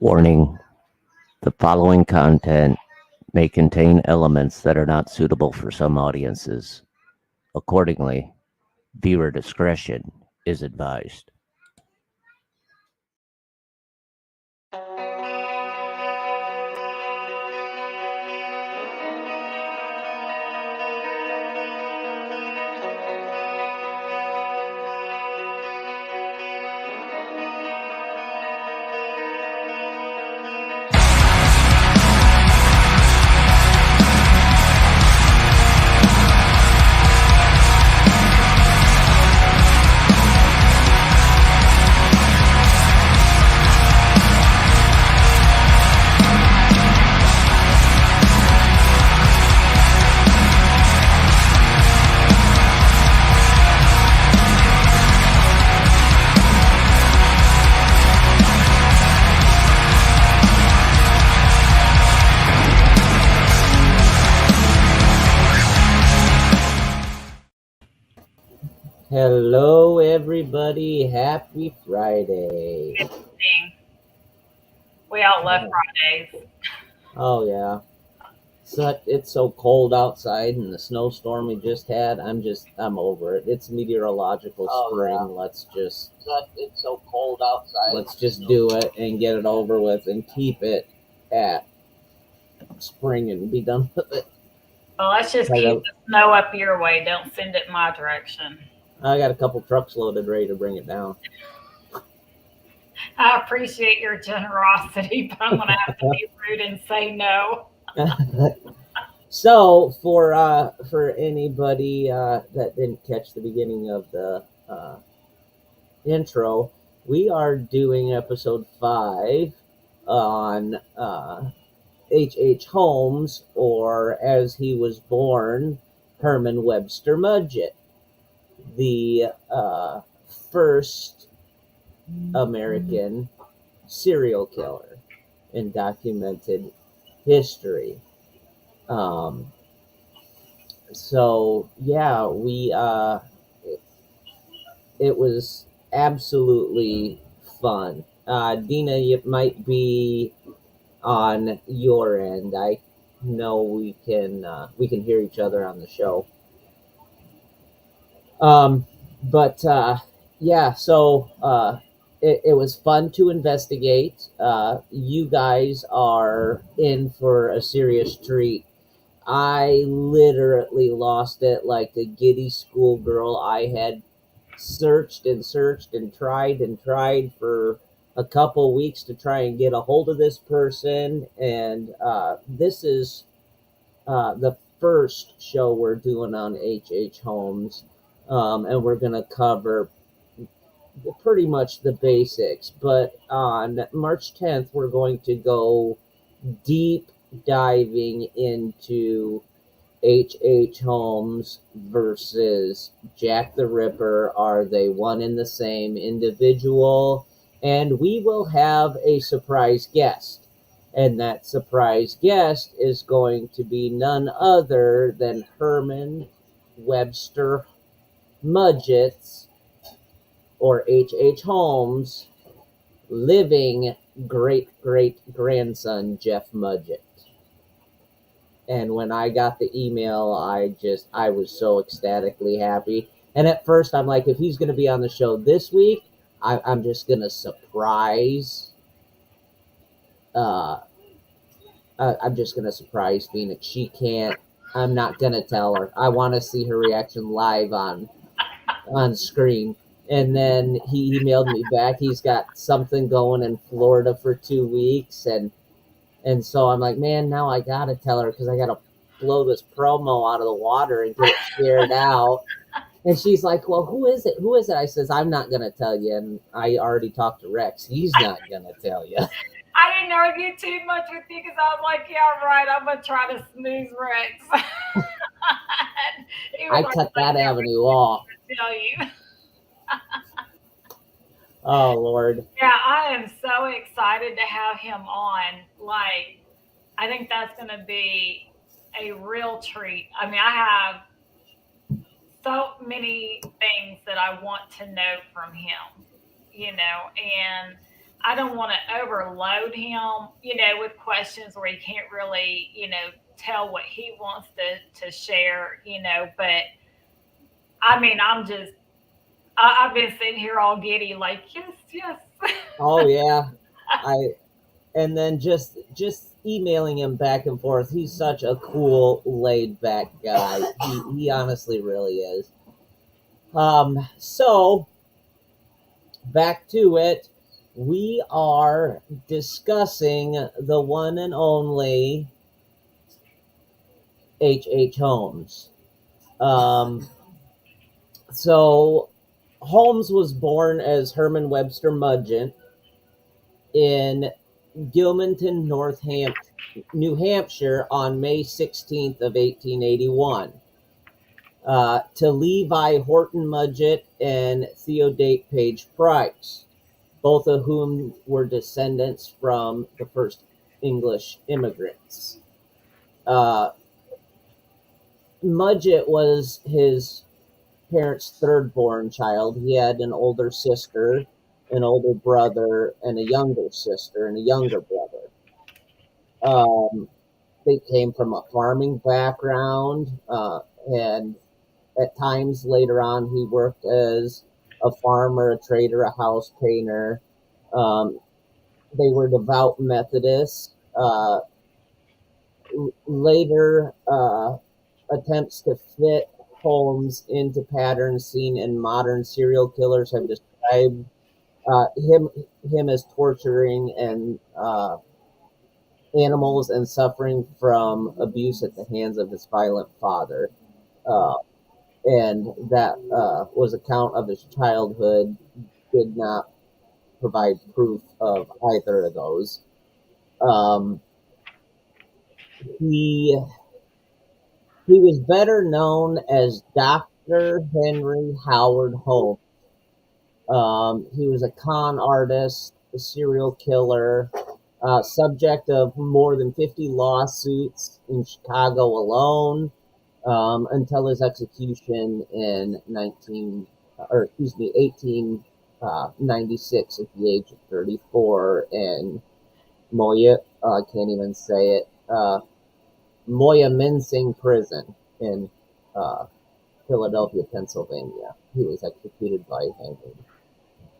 Warning: the following content may contain elements that are not suitable for some audiences. Accordingly, viewer discretion is advised. Hello, everybody. Happy Friday. It's me. We all love Fridays. Oh, yeah. It's so cold outside and the snowstorm we just had. I'm over it. It's meteorological spring. Yeah. It's so cold outside. Let's just do it and get it over with and keep it at spring and be done with it. Well, let's just keep the snow up your way. Don't send it my direction. I got a couple trucks loaded ready to bring it down. I appreciate your generosity, but I'm going to have to be rude and say no. So for anybody that didn't catch the beginning of the intro, we are doing episode 5 on H. Holmes, or as he was born, Herman Webster Mudgett, the first American serial killer in documented history. So yeah, it was absolutely fun. Dina, it might be on your end. I know we can hear each other on the show. But yeah, so it was fun to investigate. You guys are in for a serious treat. I literally lost it like a giddy schoolgirl. I had searched and tried for a couple weeks to try and get a hold of this person. And this is the first show we're doing on H. Holmes. And we're going to cover pretty much the basics. But on March 10th, we're going to go deep diving into H. Holmes versus Jack the Ripper. Are they one and the same individual? And we will have a surprise guest. And that surprise guest is going to be none other than Herman Webster Mudgett's, or H. Holmes' living great grandson, Jeff Mudgett. And when I got the email, I was so ecstatically happy. And at first, I'm like, if he's going to be on the show this week, I'm just going to surprise. I'm just going to surprise Phoenix. She can't. I'm not going to tell her. I want to see her reaction live on screen. And then he emailed me back. He's got something going in Florida for 2 weeks, and so I'm like, man, now I gotta tell her because I gotta blow this promo out of the water and get it shared out. And she's like, well, who is it? Who is it? I says, I'm not gonna tell you. And I already talked to Rex. He's not gonna tell you. I didn't argue too much with you because I was like, yeah, right. I'm going to try to smooth Rex. I cut that avenue off. Tell you. Oh, Lord. Yeah, I am so excited to have him on. Like, I think that's going to be a real treat. I mean, I have so many things that I want to know from him, and I don't want to overload him, with questions where he can't really, tell what he wants to share, but I mean, I've been sitting here all giddy, like, yes, yes. Oh yeah, I and then just emailing him back and forth. He's such a cool, laid back guy. He honestly really is. So back to it. We are discussing the one and only H. Holmes. Um, so Holmes was born as Herman Webster Mudgett in Gilmanton, New Hampshire on May 16th of 1881. To Levi Horton Mudgett and Theodate Page Price, both of whom were descendants from the first English immigrants. Uh, Mudgett was his parents' third born child. He had an older sister, an older brother, and a younger sister and a younger brother. Um, they came from a farming background, and at times later on, he worked as a farmer, a trader, a house painter. Um, they were devout Methodists. Later, attempts to fit Holmes into patterns seen in modern serial killers have described him as torturing and animals and suffering from abuse at the hands of his violent father. Uh, and that was account of his childhood did not provide proof of either of those. Um, he he was better known as Dr. Henry Howard Holmes. He was a con artist, a serial killer, subject of more than 50 lawsuits in Chicago alone, until his execution in 1896 at the age of 34 in Moya. I can't even say it. Moya Mincing Prison in uh, Philadelphia, Pennsylvania. He was executed by hanging.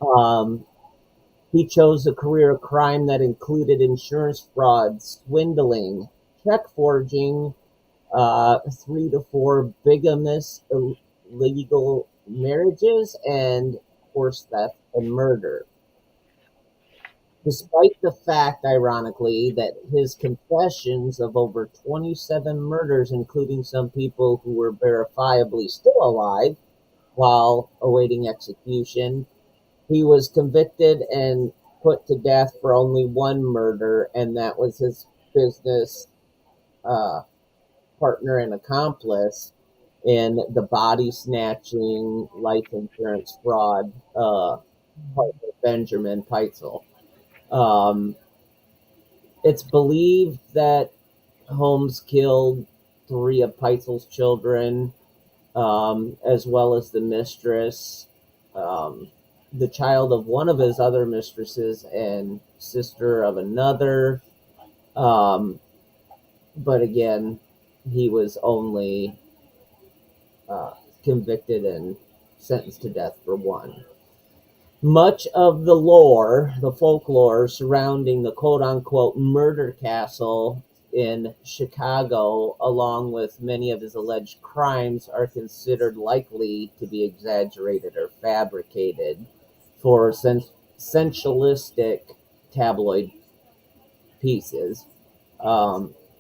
Um, he chose a career of crime that included insurance fraud, swindling, check forging, 3 to 4 bigamous illegal marriages, and horse theft and murder. Despite the fact, ironically, that his confessions of over 27 murders, including some people who were verifiably still alive while awaiting execution, he was convicted and put to death for only one murder, and that was his business uh, partner and accomplice in the body snatching life insurance fraud, partner Benjamin Peitzel. Um, it's believed that Holmes killed 3 of Peitzel's children, as well as the mistress, um, the child of one of his other mistresses, and sister of another. Um, but again, he was only uh, convicted and sentenced to death for one. Much of the folklore surrounding the quote unquote murder castle in Chicago, along with many of his alleged crimes, are considered likely to be exaggerated or fabricated for sensationalistic tabloid pieces.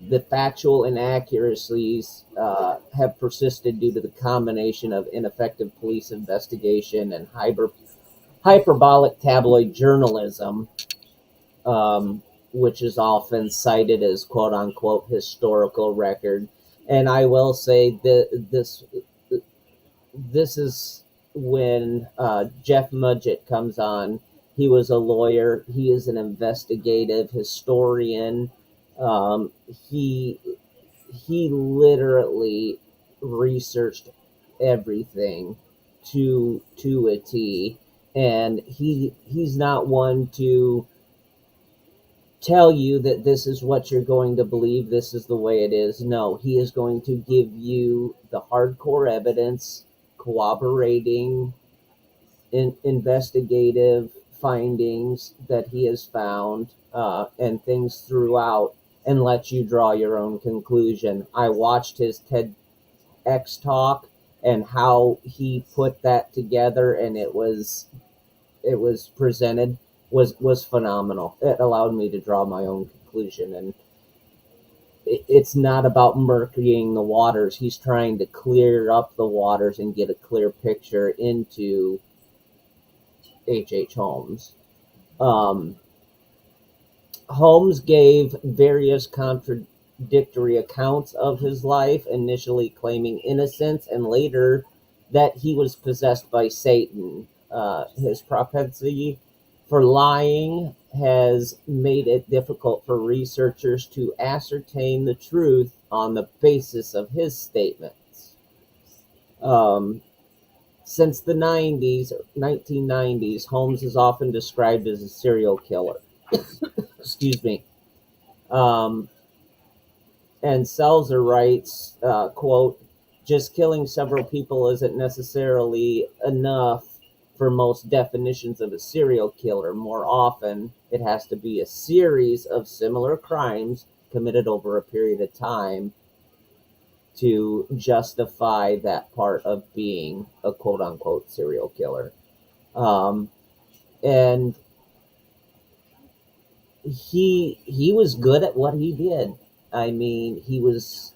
The factual inaccuracies have persisted due to the combination of ineffective police investigation and hyperbolic tabloid journalism, which is often cited as quote unquote historical record. And I will say that this is when Jeff Mudgett comes on. He was a lawyer. He is an investigative historian. Um, he he literally researched everything to a T, and he's not one to tell you that this is what you're going to believe, this is the way it is. No, he is going to give you the hardcore evidence corroborating investigative findings that he has found, and things throughout, and let you draw your own conclusion. I watched his TEDx talk and how he put that together, and it was presented was phenomenal. It allowed me to draw my own conclusion, and it's not about murkying the waters. He's trying to clear up the waters and get a clear picture into H. Holmes. Um, Holmes gave various contradictory accounts of his life, initially claiming innocence and later that he was possessed by Satan. His propensity for lying has made it difficult for researchers to ascertain the truth on the basis of his statements. Since the 1990s, Holmes is often described as a serial killer. Excuse me. Um, and Selzer writes, quote, just killing several people isn't necessarily enough for most definitions of a serial killer. More often, it has to be a series of similar crimes committed over a period of time to justify that part of being a quote unquote serial killer. And he was good at what he did. I mean, he was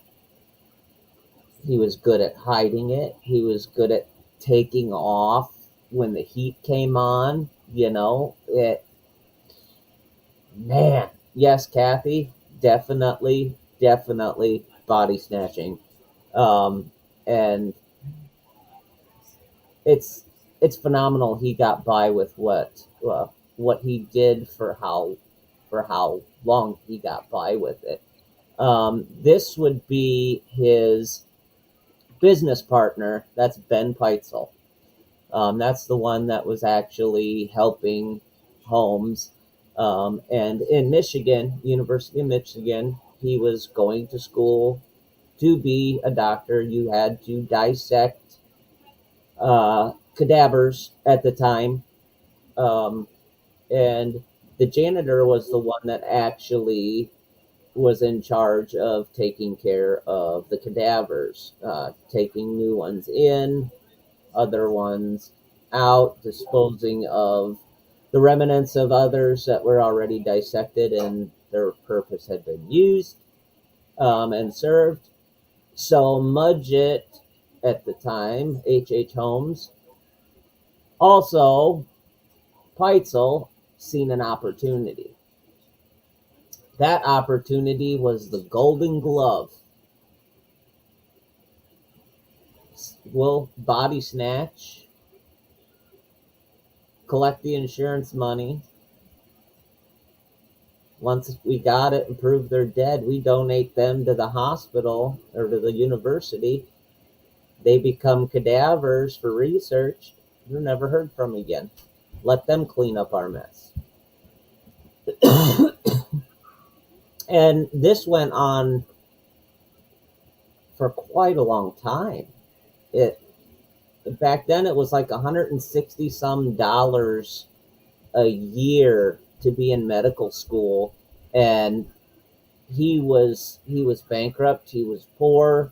good at hiding it. He was good at taking off when the heat came on. Man, yes, Kathy, definitely body snatching. And it's phenomenal he got by with what he did for how long he got by with it. This would be his business partner. That's Ben Peitzel. That's the one that was actually helping Holmes. And in Michigan, University of Michigan, he was going to school to be a doctor. You had to dissect cadavers at the time. Um, and the janitor was the one that actually was in charge of taking care of the cadavers, taking new ones in, other ones out, disposing of the remnants of others that were already dissected and their purpose had been used, and served. So Mudgett at the time, H. Holmes, also Peitzel, seen an opportunity. That opportunity was the Golden Glove. We'll body snatch, collect the insurance money. Once we got it and proved they're dead, we donate them to the hospital or to the university. They become cadavers for research. They're never heard from again. Let them clean up our mess. And this went on for quite a long time. It back then it was like 160 some dollars a year to be in medical school, and he was bankrupt. He was poor,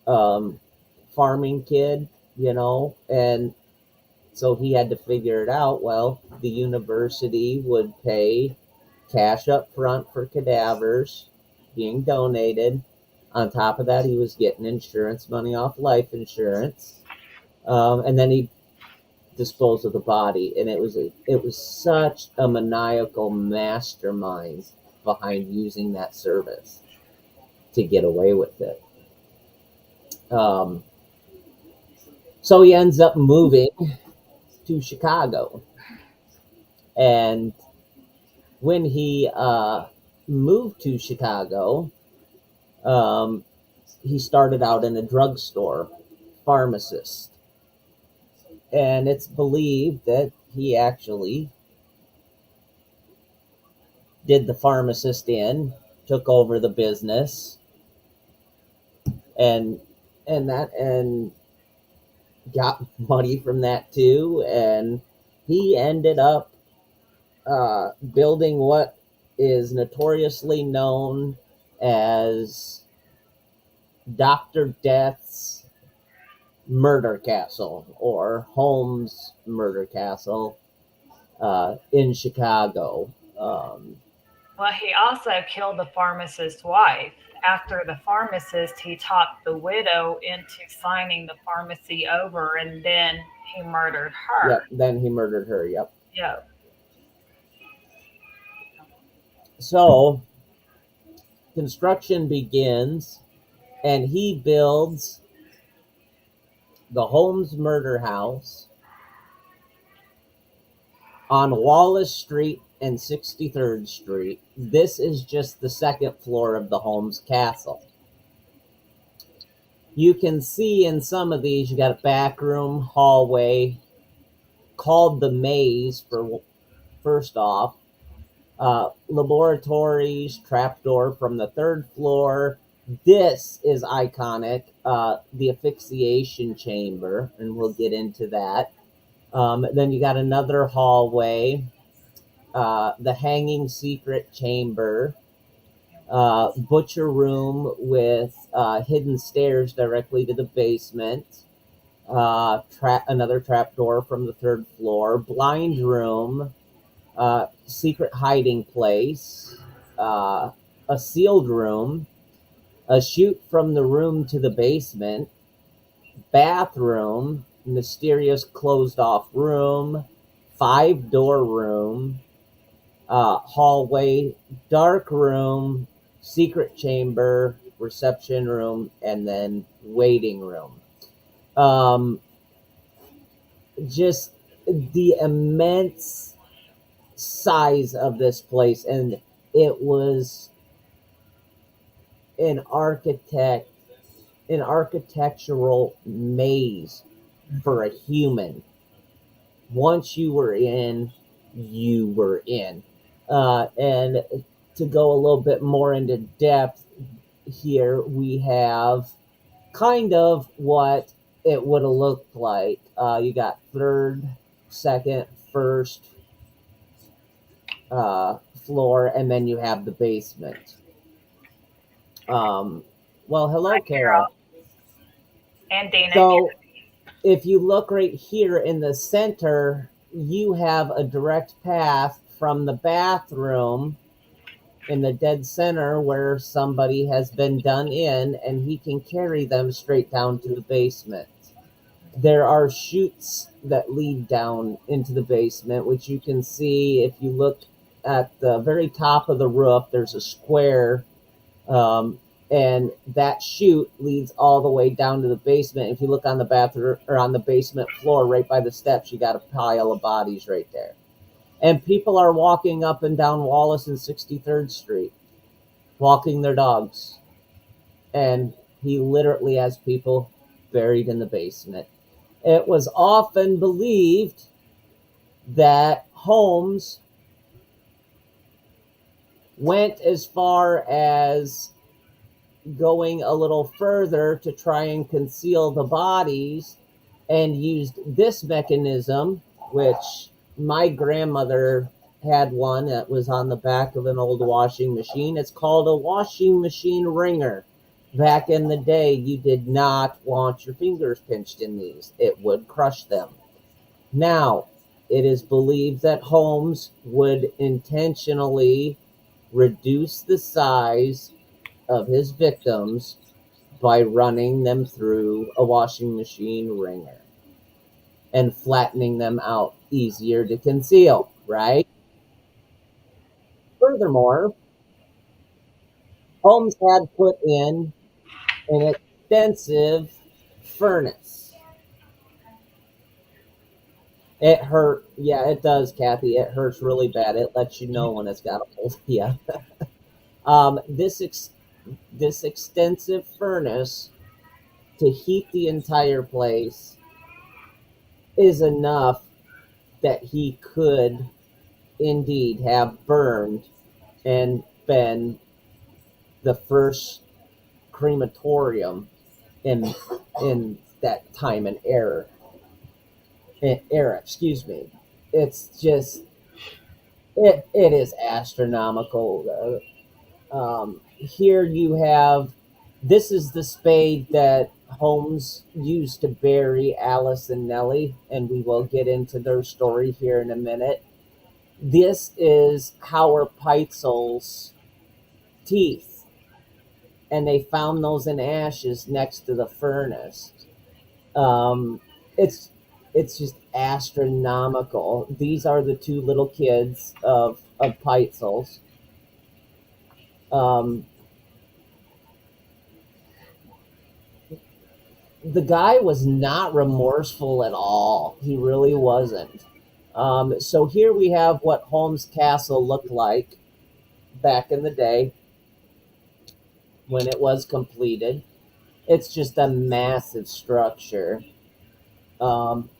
farming kid, and so he had to figure it out. Well, the university would pay cash up front for cadavers being donated. On top of that, he was getting insurance money off life insurance, and then he disposed of the body. And it was such a maniacal mastermind behind using that service to get away with it. So he ends up moving to Chicago, and when he moved to Chicago, he started out in a drugstore pharmacist, and it's believed that he actually did the pharmacist in, took over the business, and and got money from that too. And he ended up building what is notoriously known as Dr. Death's murder castle, or Holmes murder castle, in Chicago. Well, he also killed the pharmacist's wife. After the pharmacist, he talked the widow into signing the pharmacy over, and then he murdered Yep. her. Then he murdered her. Yep. Yeah. So construction begins, and he builds the Holmes murder house on Wallace Street and 63rd Street. This is just the second floor of the Holmes castle. You can see in some of these, you got a back room, hallway, called the maze for first off. Laboratories, trapdoor from the third floor. This is iconic, the asphyxiation chamber, and we'll get into that. Then you got another hallway, the hanging secret chamber, butcher room with hidden stairs directly to the basement, another trapdoor from the third floor, blind room, secret hiding place, a sealed room, a chute from the room to the basement, bathroom, mysterious closed off room, 5-door room, hallway, dark room, secret chamber, reception room, and then waiting room. Just the immense size of this place, and it was an architectural maze for a human. Once you were in, you were in. And to go a little bit more into depth here, we have kind of what it would have looked like. You got third, second, first floor, and then you have the basement. Well, hello, Hi, Carol. and Dana. So if you look right here in the center, you have a direct path from the bathroom in the dead center where somebody has been done in, and he can carry them straight down to the basement. There are chutes that lead down into the basement, which you can see if you look at the very top of the roof. There's a square, and that chute leads all the way down to the basement. If you look on the bathroom or on the basement floor, right by the steps, you got a pile of bodies right there. And people are walking up and down Wallace and 63rd Street, walking their dogs. And he literally has people buried in the basement. It was often believed that Holmes went as far as going a little further to try and conceal the bodies, and used this mechanism, which my grandmother had one that was on the back of an old washing machine. It's called a washing machine wringer. Back in the day, you did not want your fingers pinched in these. It would crush them. Now, it is believed that Holmes would intentionally reduce the size of his victims by running them through a washing machine wringer and flattening them out, easier to conceal, right? Furthermore, Holmes had put in an extensive furnace. It hurt. Yeah, it does, Kathy. It hurts really bad. It lets you know when it's got a hold of you. This extensive furnace to heat the entire place is enough that he could indeed have burned and been the first crematorium in that time and era. Excuse me. It's just it is astronomical. Here you have, this is the spade that Holmes used to bury Alice and Nellie, and we will get into their story here in a minute. This is Howard Peitzel's teeth, and they found those in ashes next to the furnace. Um, it's it's just astronomical. These are the two little kids of Peitzel's. Um, the guy was not remorseful at all. He really wasn't. So here we have what Holmes Castle looked like back in the day when it was completed. It's just a massive structure. Um,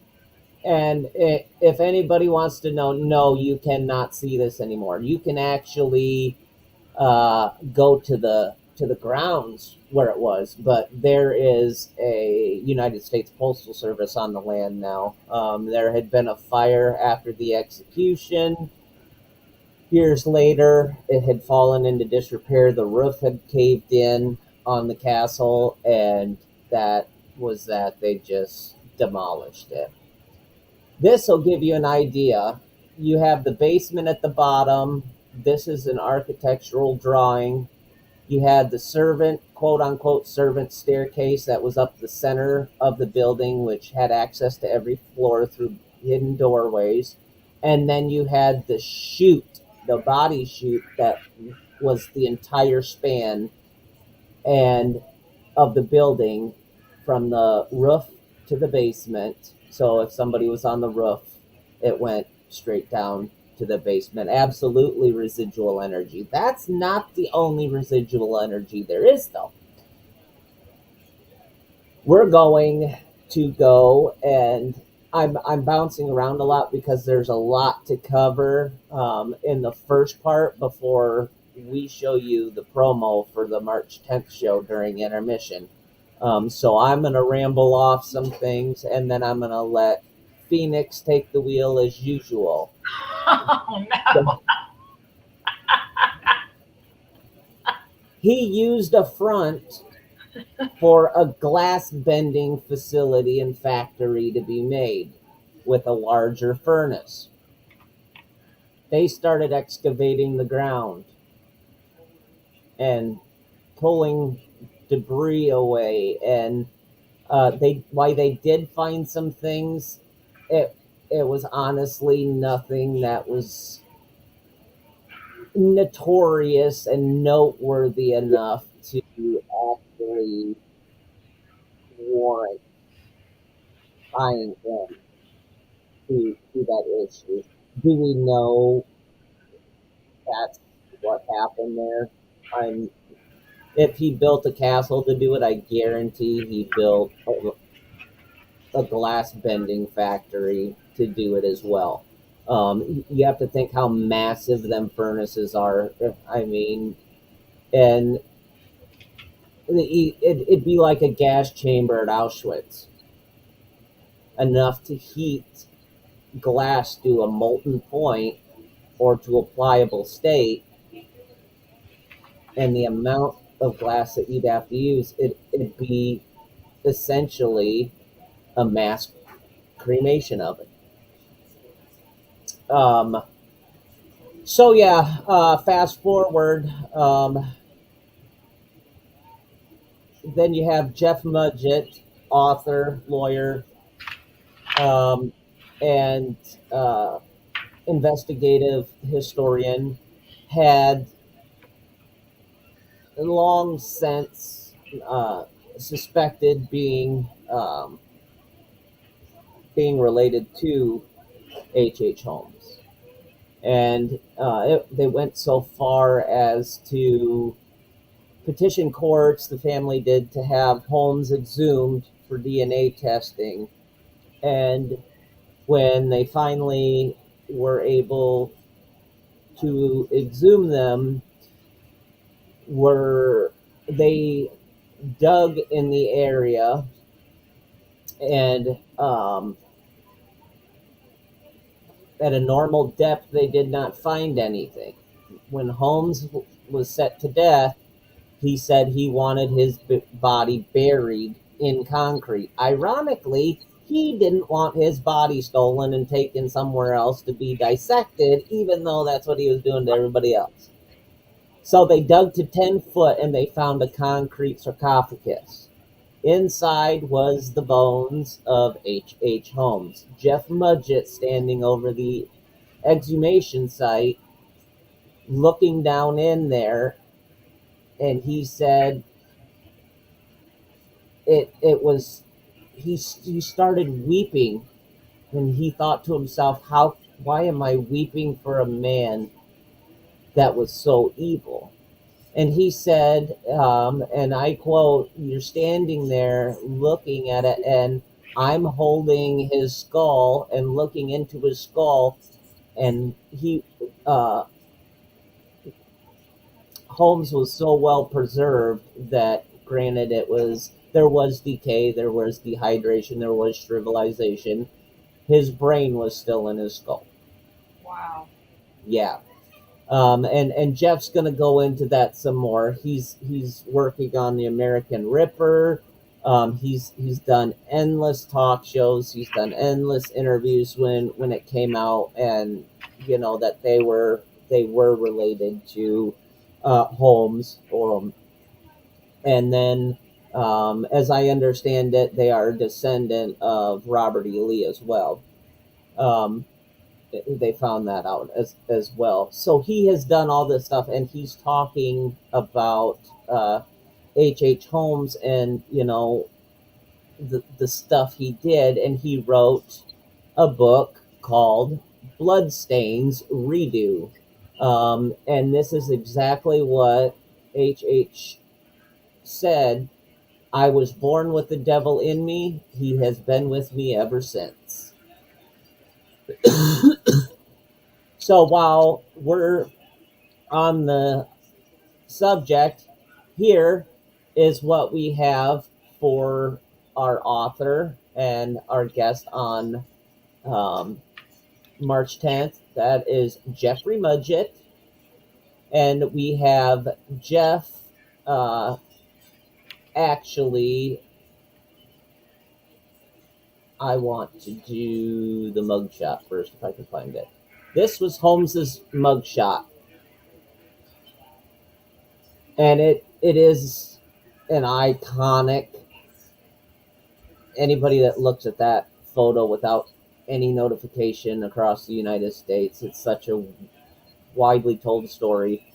and if anybody wants to know, no, you cannot see this anymore. You can actually go to the grounds where it was, but there is a United States Postal Service on the land now. There had been a fire after the execution. Years later, it had fallen into disrepair. The roof had caved in on the castle, and that was that. They just demolished it. This will give you an idea. You have the basement at the bottom. This is an architectural drawing. You had the servant, quote unquote, servant staircase that was up the center of the building, which had access to every floor through hidden doorways. And then you had the chute, the body chute that was the entire span and of the building from the roof to the basement. So if somebody was on the roof, it went straight down to the basement. Absolutely residual energy. That's not the only residual energy there is, though. We're going to go, and I'm bouncing around a lot because there's a lot to cover in the first part before we show you the promo for the March 10th show during intermission. So I'm going to ramble off some things, and then I'm going to let Phoenix take the wheel as usual. Oh no. He used a front for a glass bending facility and factory to be made with a larger furnace. They started excavating the ground and pulling debris away, and they did find some things. It was honestly nothing that was notorious and noteworthy enough to actually warrant tying in to that issue. Do we know that's what happened there? I'm If he built a castle to do it, I guarantee he built a glass bending factory to do it as well. You have to think how massive them furnaces are. I mean, and it'd be like a gas chamber at Auschwitz, enough to heat glass to a molten point or to a pliable state, and the amount of glass that you'd have to use, it'd be essentially a mass cremation oven. Um, so yeah, fast forward. Then you have Jeff Mudgett, author, lawyer, um, and uh, investigative historian, had long since suspected being related to H. Holmes. And they went so far as to petition courts, the family did, to have Holmes exhumed for DNA testing. And when they finally were able to exhume them were they dug in the area and at a normal depth they did not find anything. When Holmes was set to death, he said he wanted his body buried in concrete. Ironically, he didn't want his body stolen and taken somewhere else to be dissected, even though that's what he was doing to everybody else. So they dug to 10 foot and they found a concrete sarcophagus. Inside was the bones of H. Holmes. Jeff Mudgett standing over the exhumation site, looking down in there, and he said it was he started weeping, and he thought to himself, how why am I weeping for a man that was so evil? And he said, and I quote, "You're standing there looking at it, and I'm holding his skull and looking into his skull, and he uh, Holmes was so well preserved that, granted, there was decay, there was dehydration, there was shrivelization. His brain was still in his skull." Wow. Yeah. And Jeff's going to go into that some more. He's working on the American Ripper. He's done endless talk shows. He's done endless interviews when it came out, and that they were related to Holmes. And then, as I understand it, they are a descendant of Robert E. Lee as well. Um, they found that out as well. So he has done all this stuff, and he's talking about H. Holmes and the stuff he did, and he wrote a book called Bloodstains Redo, and this is exactly what H said. "I was born with the devil in me. He has been with me ever since." So while we're on the subject, here is what we have for our author and our guest on March 10th. That is Jeffrey Mudgett. And we have Jeff actually. I want to do the mugshot first if I can find it. This was Holmes's mugshot, and it is an iconic. Anybody that looks at that photo without any notification across the United States, it's such a widely told story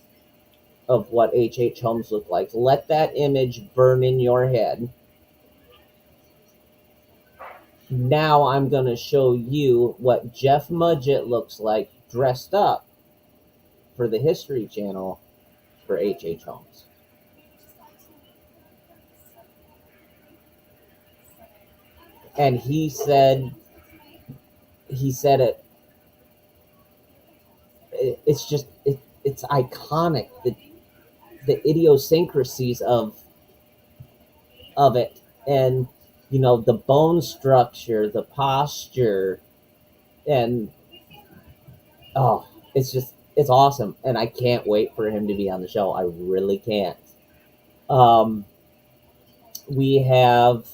of what H. Holmes looked like. Let that image burn in your head. Now I'm going to show you what Jeff Mudgett looks like dressed up for the History Channel for H. Holmes. And he said it's iconic, the idiosyncrasies of it, and the bone structure, the posture, and it's awesome, and I can't wait for him to be on the show. I really can't. We have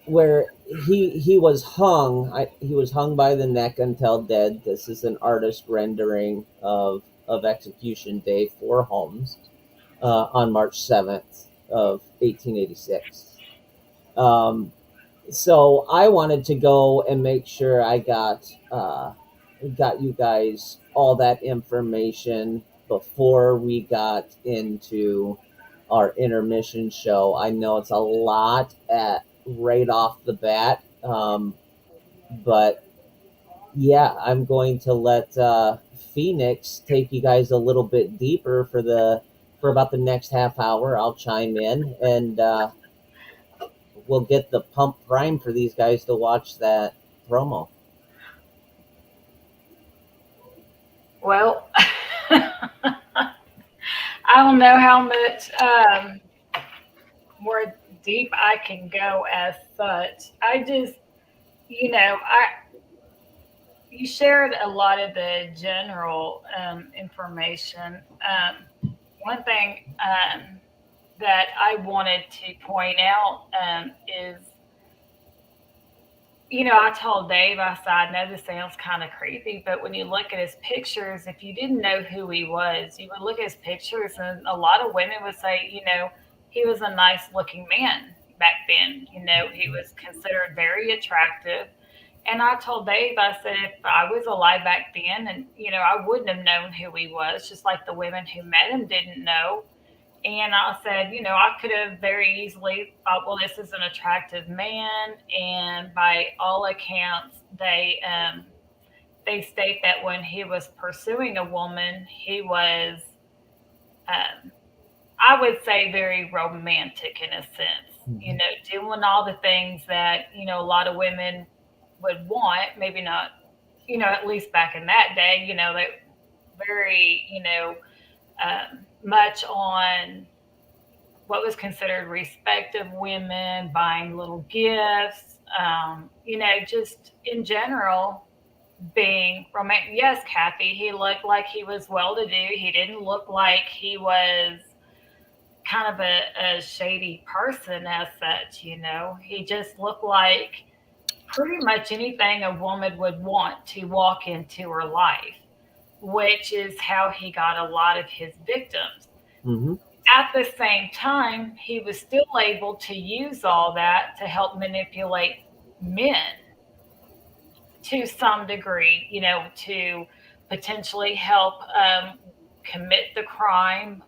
where he was hung. He was hung by the neck until dead. This is an artist rendering of execution day for Holmes on March 7th of 1886. So I wanted to go and make sure I got you guys all that information before we got into our intermission show. I know it's a lot right off the bat, but yeah, I'm going to let Phoenix take you guys a little bit deeper for about the next half hour. I'll chime in, and we'll get the pump prime for these guys to watch that promo. Well, I don't know how much more deep I can go as such. I just, I you shared a lot of the general information. One thing that I wanted to point out is, I told Dave, I said, I know this sounds kind of creepy, but when you look at his pictures, if you didn't know who he was, you would look at his pictures, and a lot of women would say, he was a nice looking man back then. He was considered very attractive. And I told Dave, I said, if I was alive back then, and, I wouldn't have known who he was, just like the women who met him didn't know. And I said, I could have very easily thought, well, this is an attractive man. And by all accounts, they state that when he was pursuing a woman, he was, um, I would say, very romantic in a sense. Mhm. Doing all the things that a lot of women would want. Maybe not, at least back in that day. They very, much on what was considered respect of women, buying little gifts, just in general being romantic. Yes, Kathy, he looked like he was well to do. He didn't look like he was kind of a shady person as such. He just looked like pretty much anything a woman would want to walk into her life, which is how he got a lot of his victims. Mm-hmm. At the same time, he was still able to use all that to help manipulate men to some degree, to potentially help commit the crime,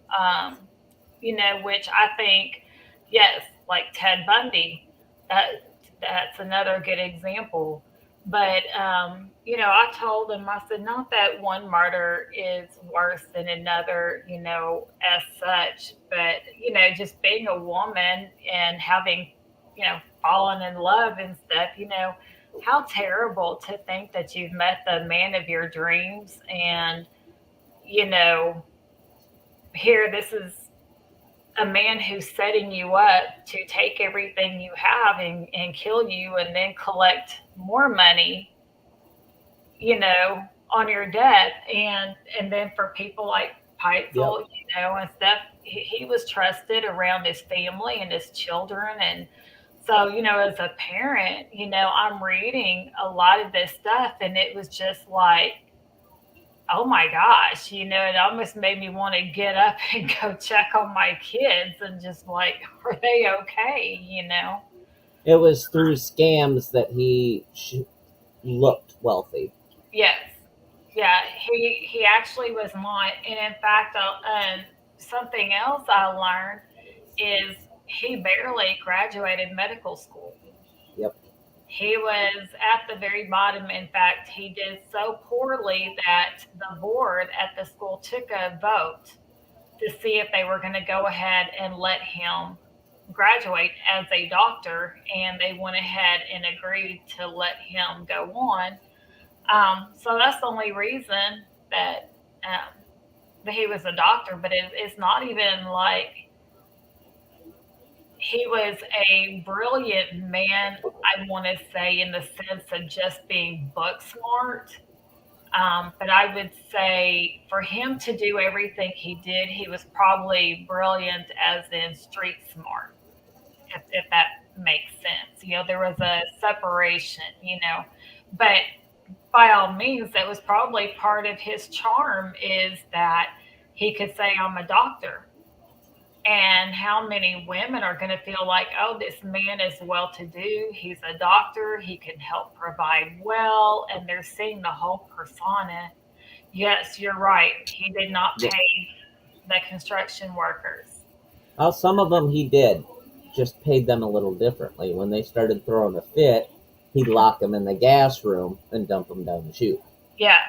which I think, yes, like Ted Bundy, that's another good example. But, I told him, I said, not that one murder is worse than another, as such, but, just being a woman and having, fallen in love and stuff, how terrible to think that you've met the man of your dreams and, you know, here this is a man who's setting you up to take everything you have and kill you and then collect more money, on your debt. And then for people like Yep. Peitzel, and stuff, he was trusted around his family and his children. And so, as a parent, I'm reading a lot of this stuff and it was just like, oh my gosh, it almost made me want to get up and go check on my kids and just like, are they okay? It was through scams that he looked wealthy. Yes. Yeah, he actually was not. And in fact, something else I learned is he barely graduated medical school. Yep. He was at the very bottom. In fact, he did so poorly that the board at the school took a vote to see if they were going to go ahead and let him graduate as a doctor, and they went ahead and agreed to let him go on. So that's the only reason that that he was a doctor, but it's not even like he was a brilliant man. I want to say in the sense of just being book smart. But I would say for him to do everything he did, he was probably brilliant as in street smart, if that makes sense. There was a separation. But by all means, that was probably part of his charm is that he could say, I'm a doctor. And how many women are going to feel like, oh, this man is well to do. He's a doctor. He can help provide well. And they're seeing the whole persona. Yes, you're right. He did not Yeah. pay the construction workers. Some of them he did, just paid them a little differently. When they started throwing a fit, he'd lock them in the gas room and dump them down the chute. Yeah.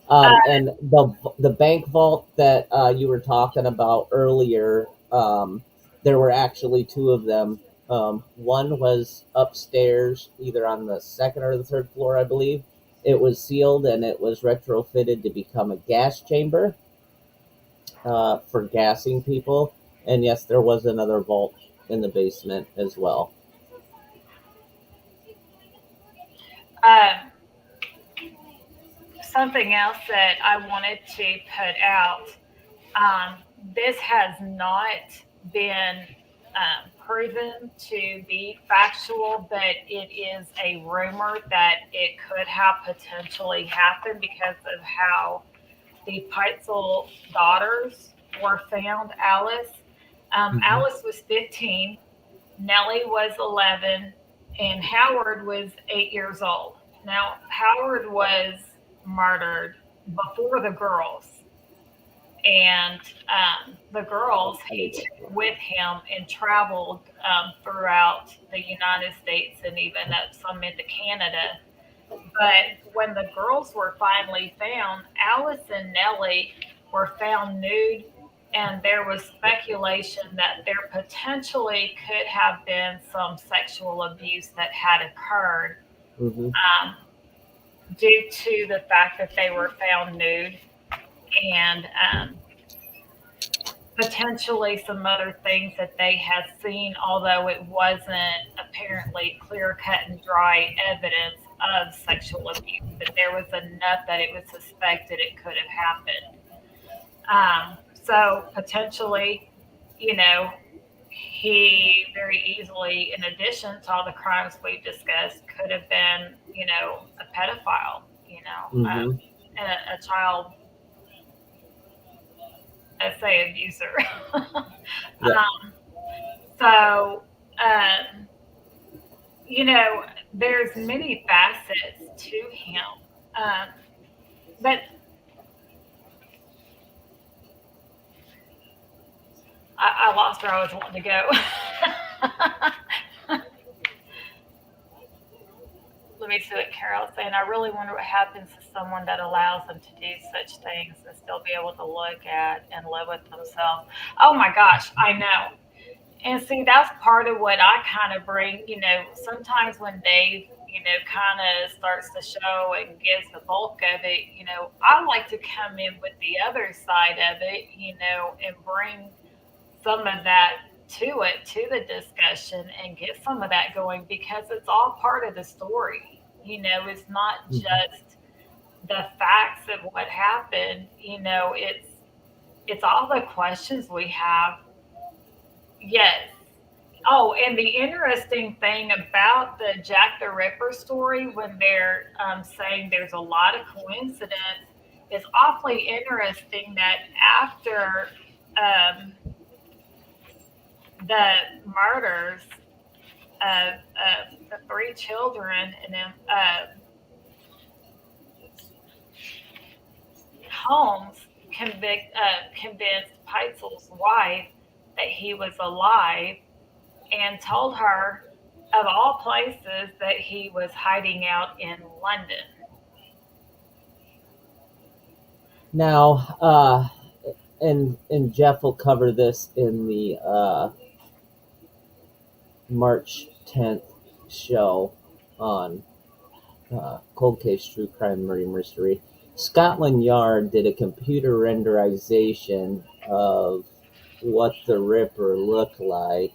Uh, And the bank vault that you were talking about earlier, there were actually two of them One was upstairs, either on the second or the third floor, I believe. It was sealed and it was retrofitted to become a gas chamber for gassing people. And yes, there was another vault in the basement as well. Um, Something else that I wanted to put out, this has not been proven to be factual, but it is a rumor that it could have potentially happened because of how the Peitzel daughters were found. Hmm. Alice was 15, Nellie was 11, and Howard was 8 years old. Now, Howard was murdered before the girls, and the girls he took with him and traveled throughout the United States and even up some into Canada. But when the girls were finally found, Alice and Nellie were found nude, and there was speculation that there potentially could have been some sexual abuse that had occurred Hmm. um, due to the fact that they were found nude and potentially some other things that they had seen, although it wasn't apparently clear cut and dry evidence of sexual abuse, but there was enough that it was suspected it could have happened. So potentially, you know, he very easily, in addition to all the crimes we've discussed, could have been, a pedophile, Hmm. a child, let's say, abuser. Yeah. So, um, you know, there's many facets to him. Um, but I lost where I was wanting to go. Let me see what Carol's saying. I really wonder what happens to someone that allows them to do such things and still be able to look at and live with themselves. Oh my gosh, I know. And see, that's part of what I kind of bring. Sometimes when Dave, kind of starts the show and gives the bulk of it, I like to come in with the other side of it, and bring some of that to it, to the discussion, and get some of that going because it's all part of the story. It's not Hmm. just the facts of what happened. It's all the questions we have. Yes. Oh, and the interesting thing about the Jack the Ripper story, when they're saying there's a lot of coincidence, is awfully interesting that after um, the murders of the three children, and then Holmes convinced Peitzel's wife that he was alive and told her, of all places, that he was hiding out in London. Now, and Jeff will cover this in the March 10th show on Cold Case True Crime Murder Mystery. Scotland Yard did a computer renderization of what the Ripper looked like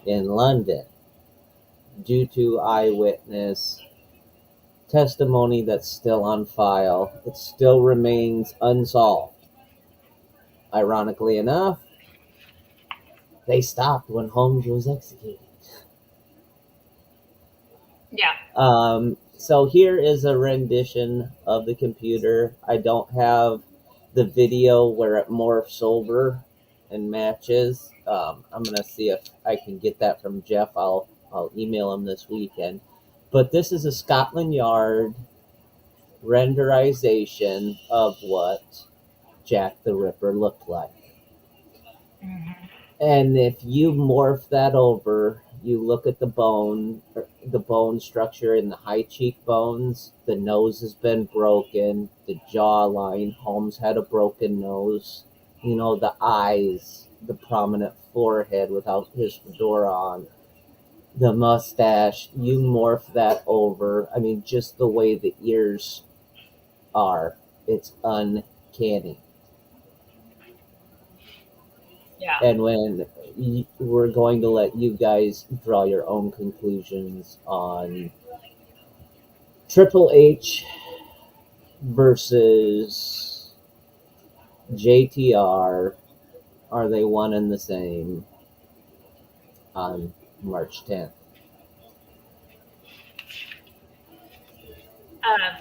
in London due to eyewitness testimony that's still on file. It still remains unsolved. Ironically enough, they stopped when Holmes was executed. Yeah. So here is a rendition of the computer. I don't have the video where it morphs over and matches. I'm gonna see if I can get that from Jeff. I'll email him this weekend. But this is a Scotland Yard renderization of what Jack the Ripper looked like. Hmm. And if you morph that over, you look at the bone structure in the high cheekbones, the nose has been broken, the jawline, Holmes had a broken nose, the eyes, the prominent forehead without his fedora on. The mustache, you morph that over. I mean, just the way the ears are, it's uncanny. Yeah. And when we're going to let you guys draw your own conclusions on Triple H versus JTR, are they one and the same on March 10th? Um,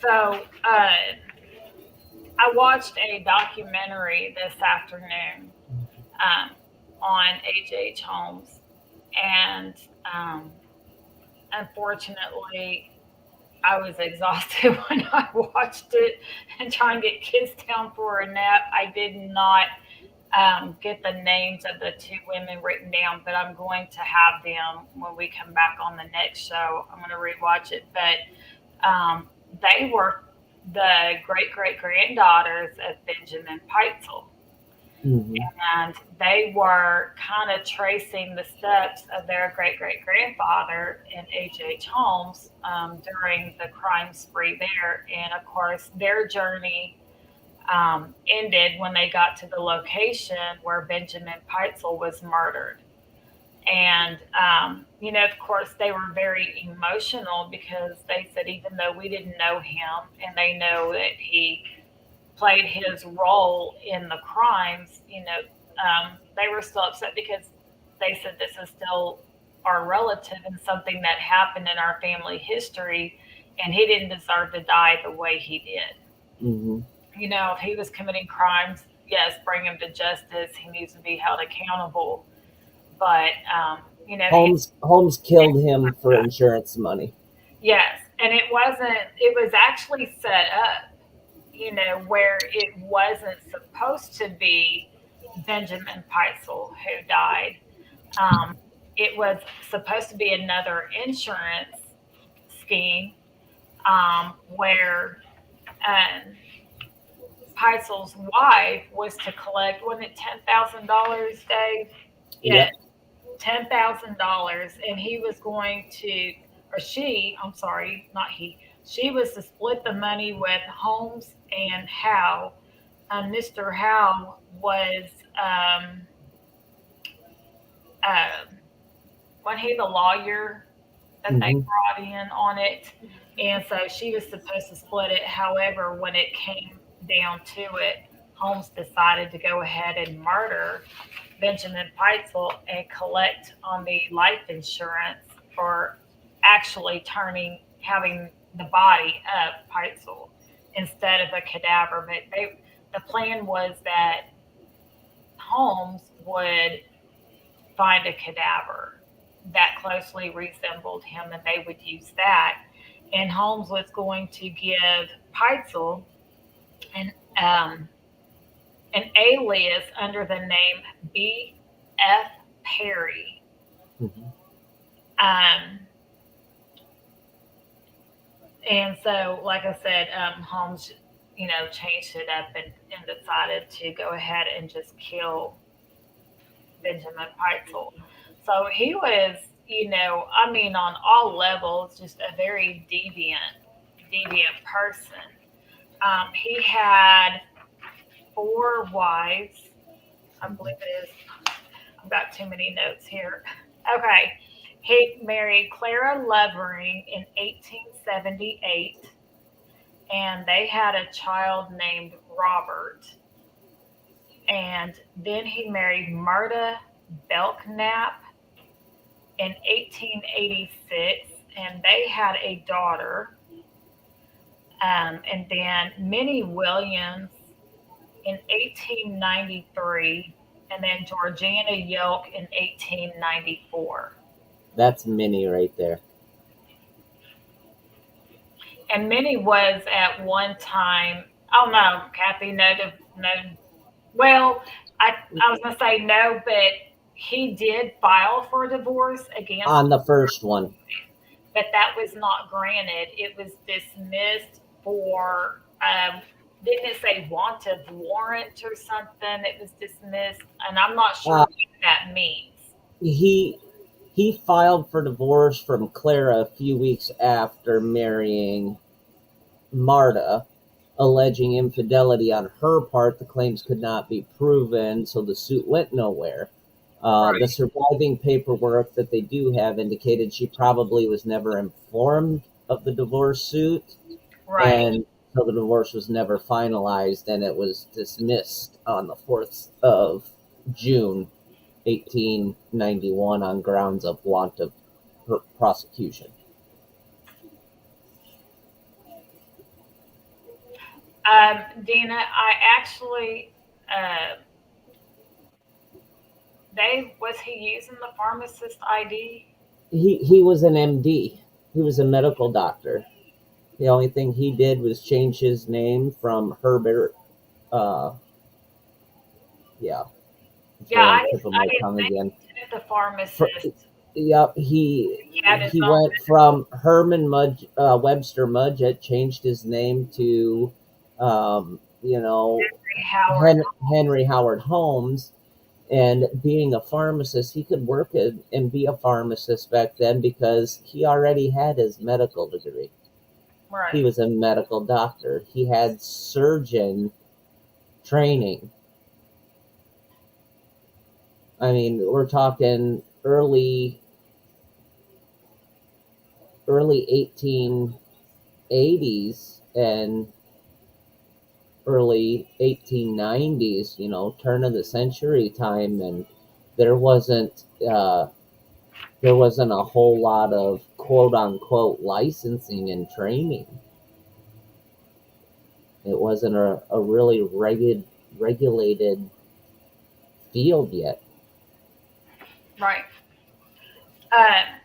so I watched a documentary this afternoon um, on H. Holmes, and um, unfortunately, I was exhausted when I watched it and trying to get kids down for a nap. I did not get the names of the two women written down, but I'm going to have them when we come back on the next show. I'm going to rewatch it. But they were the great great granddaughters of Benjamin Peitzel. Mm-hmm. And they were kind of tracing the steps of their great great grandfather in H. Holmes during the crime spree there. And of course, their journey ended when they got to the location where Benjamin Peitzel was murdered. And, of course, they were very emotional because they said, even though we didn't know him and they know that he played his role in the crimes, they were still upset because they said this is still our relative and something that happened in our family history, and he didn't deserve to die the way he did. Mm-hmm. If he was committing crimes, yes, bring him to justice. He needs to be held accountable. But, he, Holmes killed him for insurance money. yes, and it was actually set up, where it wasn't supposed to be Benjamin Peitzel who died. Um, it was supposed to be another insurance scheme where um, Peitzel's wife was to collect, wasn't it $10,000, Dave? Yep. Yes, $10,000, and he was going to, or she, I'm sorry, not he, she was to split the money with Holmes and Howe. Mr. Howe was, um, uh, wasn't he the lawyer that they Mm-hmm. brought in on it? And so she was supposed to split it. However, when it came down to it, Holmes decided to go ahead and murder Benjamin Peitzel and collect on the life insurance for actually having the body of Peitzel instead of a cadaver. But the plan was that Holmes would find a cadaver that closely resembled him and they would use that. And Holmes was going to give Peitzel an, um, an alias under the name B.F. Perry. Mm-hmm. Um, and so, like I said, Holmes, changed it up and decided to go ahead and just kill Benjamin Peitzel. So he was, I mean, on all levels, just a very deviant person. He had four wives. I believe it is. I've got too many notes here. Okay. He married Clara Levering in 1878, and they had a child named Robert. And then he married Murda Belknap in 1886, and they had a daughter. And then Minnie Williams in 1893, and then Georgiana Yolk in 1894. That's Minnie right there. And Minnie was at one time, oh no, Kathy, no, no. Well, I was going to say no, but he did file for divorce against, On the first one. but that was not granted. It was dismissed for, didn't it say want of warrant or something? It was dismissed, and I'm not sure Uh, what that means. he he filed for divorce from Clara a few weeks after marrying Marta, alleging infidelity on her part. The claims could not be proven, so the suit went nowhere. The Right. surviving paperwork that they do have indicated she probably was never informed of the divorce suit, Right. and so the divorce was never finalized, and it was dismissed on the 4th of June, 1891, on grounds of want of prosecution. Dina, I actually, uh, Dave, was he using the pharmacist ID? He was an MD. He was a medical doctor. The only thing he did was change his name from Herbert. Uh, yeah, I'm Yeah, sorry, on the tip of I my didn't tongue think again. he took the For, pharmacist. yep, he He had his he own went medical. from Herman Webster Mudgett, changed his name to, you know, Howard. Henry Howard Holmes. And being a pharmacist, he could work and be a pharmacist back then because he already had his medical degree. He Right. was a medical doctor. He had surgeon training. I mean, we're talking early 1880s and early 1890s, turn of the century time, and there wasn't uh, there wasn't a whole lot of quote unquote licensing and training. It wasn't a really regulated field yet. Right. Um,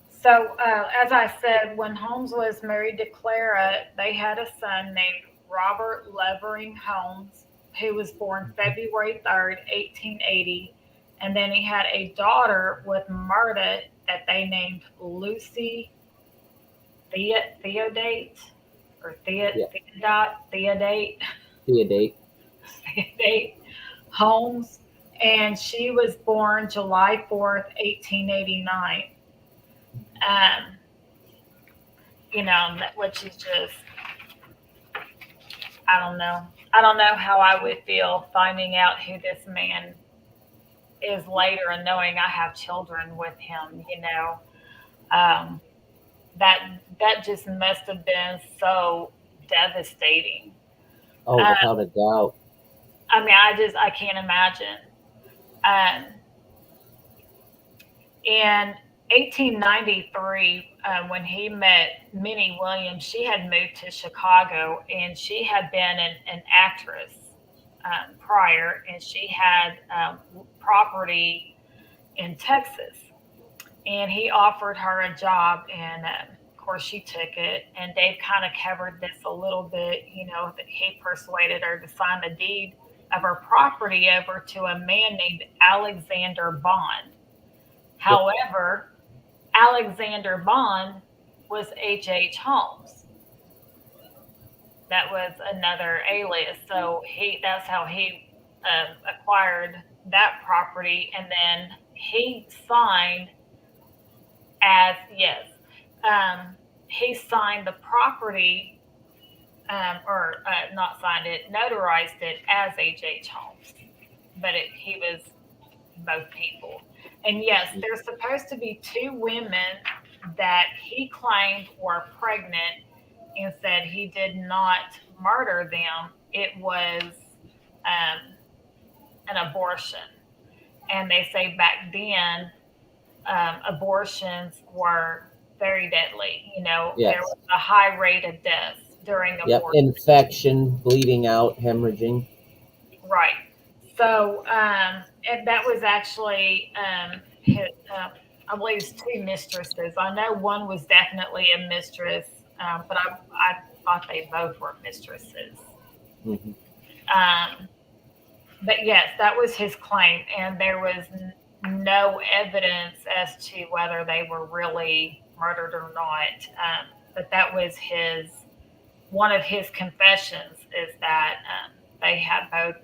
so, as I said, when Holmes was married to Clara, they had a son named Robert Levering Holmes, who was born February 3rd, 1880. And then he had a daughter with Marta that they named Lucy Theodate or Yeah, Theodate, Theodate. Theodate Holmes. And she was born July 4th, 1889. Um, which is just, I don't know. I don't know how I would feel finding out who this man is later and knowing I have children with him. Um, that just must have been so devastating. Oh, Uh, without a doubt. I mean, I can't imagine. Um, in 1893, when he met Minnie Williams, she had moved to Chicago and she had been an actress prior, and she had property in Texas. And he offered her a job, and of course she took it. And Dave kind of covered this a little bit, that he persuaded her to sign the deed of her property over to a man named Alexander Bond. Yep. However, Alexander Bond was H. Holmes. That was another alias. So that's how he acquired that property, and then he signed as yes, um, he signed the property, or not signed it, notarized it as H. Holmes, but he was both people. And yes, there's supposed to be two women that he claimed were pregnant and said he did not murder them. It was um, an abortion. And they say back then, abortions were very deadly. There Yes. was a high rate of deaths during Yep. abortion. Infection, bleeding out, hemorrhaging. Right. So, and that was actually his, I believe it's two mistresses. I know one was definitely a mistress, but I thought they both were mistresses. Hmm. Um, but yes, that was his claim, and there was no evidence as to whether they were really murdered or not. But that was his one of his confessions is that they had both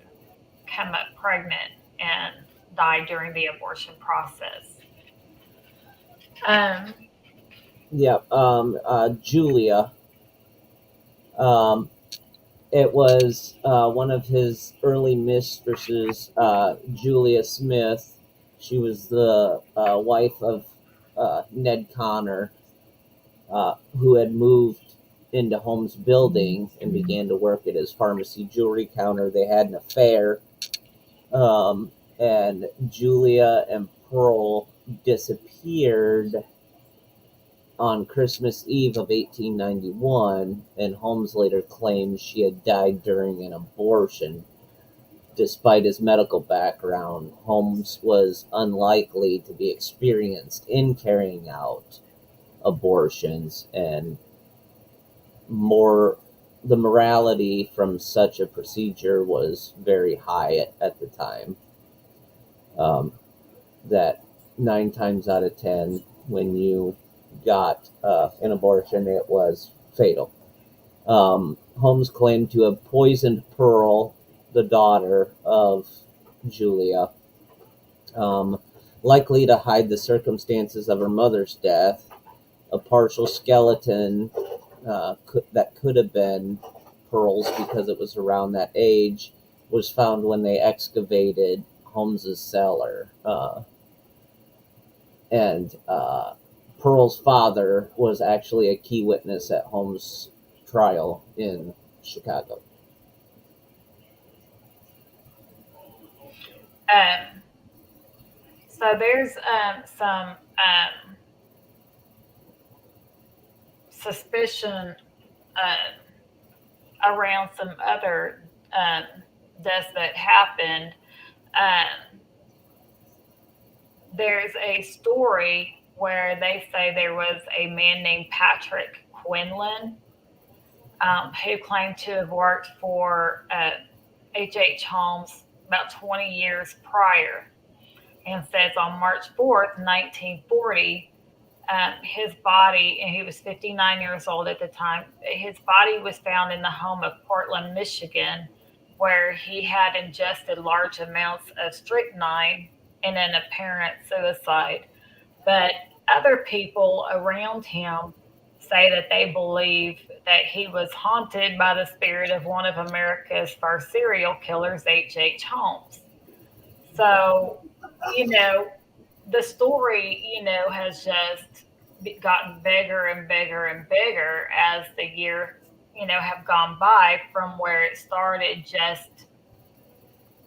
come up pregnant and died during the abortion process. Um, Yeah, Julia. Um, it was one of his early mistresses, Julia Smith. She was the wife of Ned Connor, who had moved into Holmes' building and began to work at his pharmacy jewelry counter. They had an affair, and Julia and Pearl disappeared on Christmas Eve of 1891, and Holmes later claimed she had died during an abortion. Despite his medical background, Holmes was unlikely to be experienced in carrying out abortions, and more the morality from such a procedure was very high at the time. Um, that 9 times out of 10, when you got an abortion, it was fatal. Holmes claimed to have poisoned Pearl, the daughter of Julia, um, likely to hide the circumstances of her mother's death. A partial skeleton that could have been Pearl's, because it was around that age, was found when they excavated Holmes's cellar. And Pearl's father was actually a key witness at Holmes' trial in Chicago. um, so there's some suspicion around some other um, deaths that happened. Um, there's a story where they say there was a man named Patrick Quinlan who claimed to have worked for H. Holmes about 20 years prior, and says on March 4th, 1940, his body, and he was 59 years old at the time, his body was found in the home of Portland, Michigan, where he had ingested large amounts of strychnine in an apparent suicide. But other people around him say that they believe that he was haunted by the spirit of one of America's first serial killers, H. Holmes. So, you know, the story, has just gotten bigger and bigger and bigger as the years, have gone by, from where it started just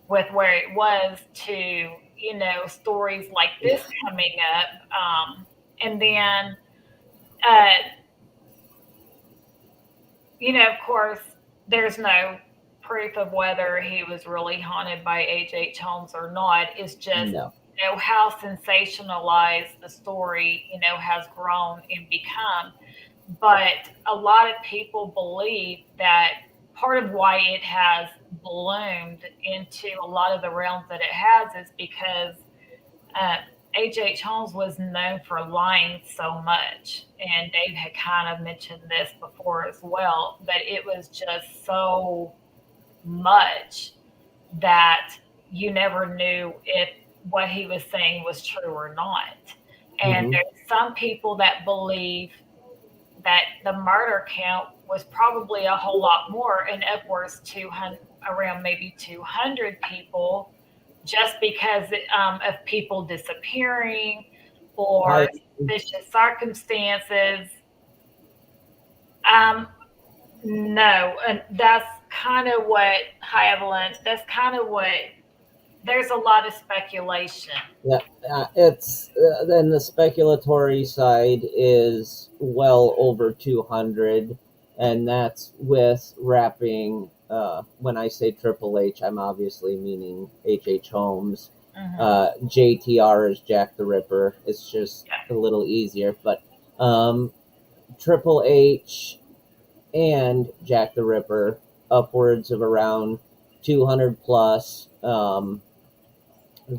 with where it was to, stories like this coming up. And then, uh, of course, there's no proof of whether he was really haunted by H. Holmes or not. It's just, No. how sensationalized the story, has grown and become. But a lot of people believe that part of why it has bloomed into a lot of the realms that it has is because uh, H. Holmes was known for lying so much. And Dave had kind of mentioned this before as well, but it was just so much that you never knew if what he was saying was true or not. And Hmm. there's some people that believe that the murder count was probably a whole lot more, and upwards to around maybe 200 people, just because of people disappearing I or suspicious circumstances. Um, no, and that's kind of what, hi Evelyn, that's kind of what, there's a lot of speculation. Yeah, it's then the speculatory side is well over 200, and that's with wrapping. When I say Triple H, I'm obviously meaning H. Holmes. Hmm. JTR is Jack the Ripper. It's just Yeah. a little easier, but um, Triple H and Jack the Ripper, upwards of around 200 plus.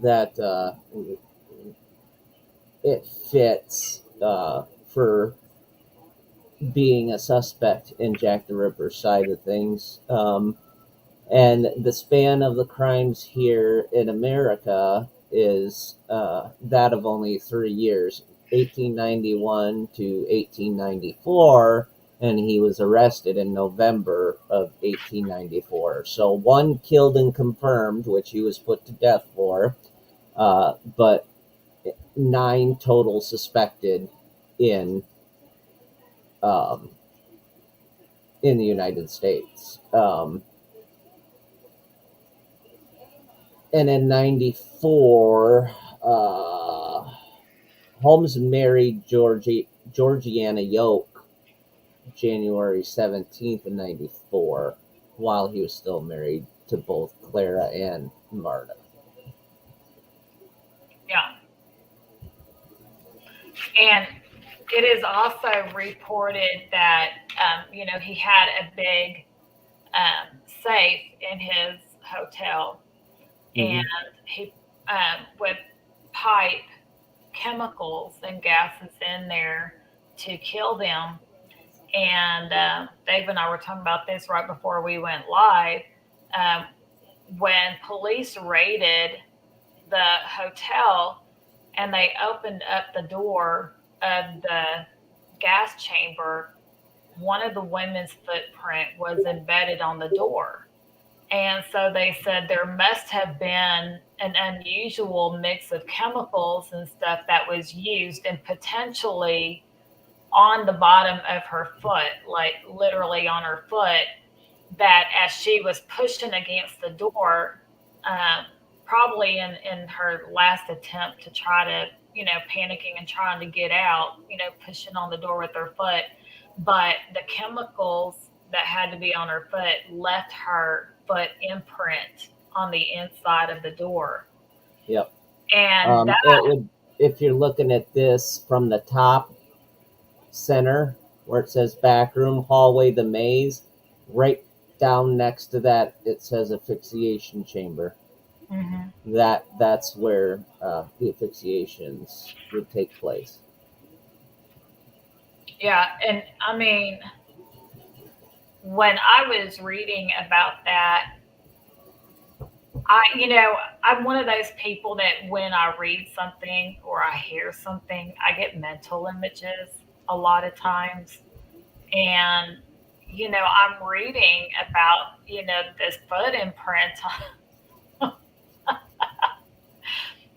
That it fits for being a suspect in Jack the Ripper's side of things. And the span of the crimes here in America is that of only 3 years. 1891 to 1894, and he was arrested in November of 1894. So one killed and confirmed, which he was put to death for, but 9 total suspected in um, in the United States. And in 94, Holmes married Georgiana Yoke January 17th of 94, while he was still married to both Clara and Marta. Yeah. And it is also reported that, he had a big safe in his hotel, and Hmm. he would pipe chemicals and gases in there to kill them. And Dave and I were talking about this right before we went live. Um, when police raided the hotel and they opened up the door of the gas chamber, one of the women's footprint was embedded on the door. And so they said there must have been an unusual mix of chemicals and stuff that was used, and potentially on the bottom of her foot, like literally on her foot, that as she was pushing against the door, um, probably in her last attempt to try to, panicking and trying to get out, pushing on the door with her foot, but the chemicals that had to be on her foot left her foot imprint on the inside of the door. Yep. And that, It would, if you're looking at this from the top center where it says back room, hallway, the maze, right down next to that it says asphyxiation chamber. mhm. That's where the asphyxiations would take place. Yeah, and I mean, when I was reading about that, I'm one of those people that when I read something or I hear something, I get mental images a lot of times. And, I'm reading about, this foot imprint,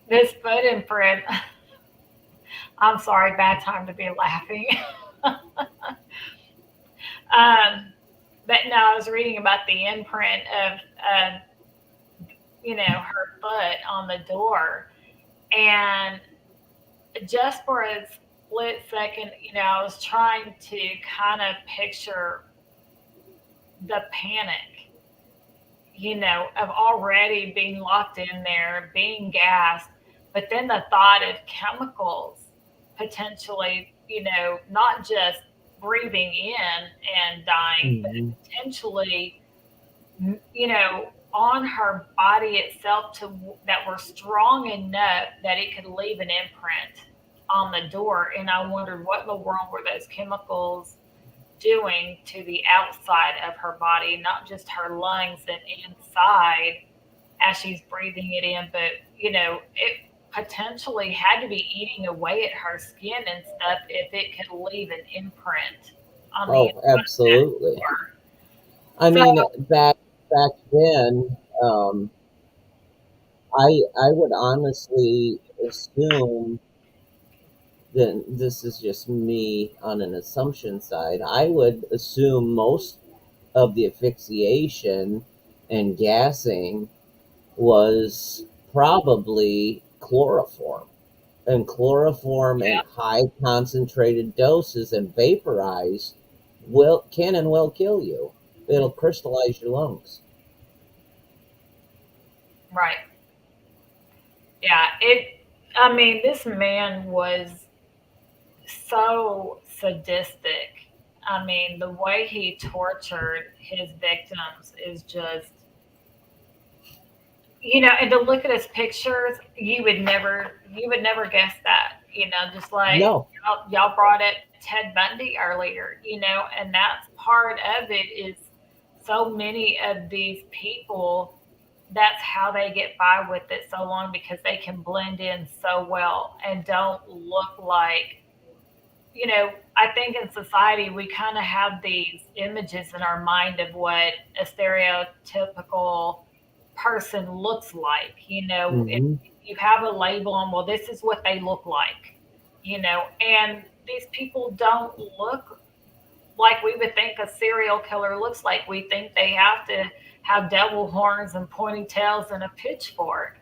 this foot imprint. I'm sorry, bad time to be laughing. But no, I was reading about the imprint of, her foot on the door. And just for a split second, I was trying to kind of picture the panic, of already being locked in there, being gassed, but then the thought of chemicals potentially, not just breathing in and dying, but Hmm. potentially, on her body itself that were strong enough that it could leave an imprint on the door. And I wondered what in the world were those chemicals doing to the outside of her body, not just her lungs and inside as she's breathing it in, but it potentially had to be eating away at her skin and stuff if it could leave an imprint on the Oh, inside of that absolutely. door. I So, mean, back then, I would honestly assume that this is just me on an assumption side. I would assume most of the asphyxiation and gassing was probably chloroform. And chloroform in yeah, high concentrated doses and vaporized will kill you. It'll crystallize your lungs. right. Yeah, I mean, this man was so sadistic. I mean, the way he tortured his victims is just, and to look at his pictures, you would never guess that, just like No. y'all brought up Ted Bundy earlier, and that's part of it is so many of these people, that's how they get by with it so long because they can blend in so well and don't look like, I think in society we kind of have these images in our mind of what a stereotypical person looks like. If Hmm. you have a label on, well, this is what they look like, and these people don't look like we would think a serial killer looks like. We think they have to have devil horns and pointy tails and a pitchfork,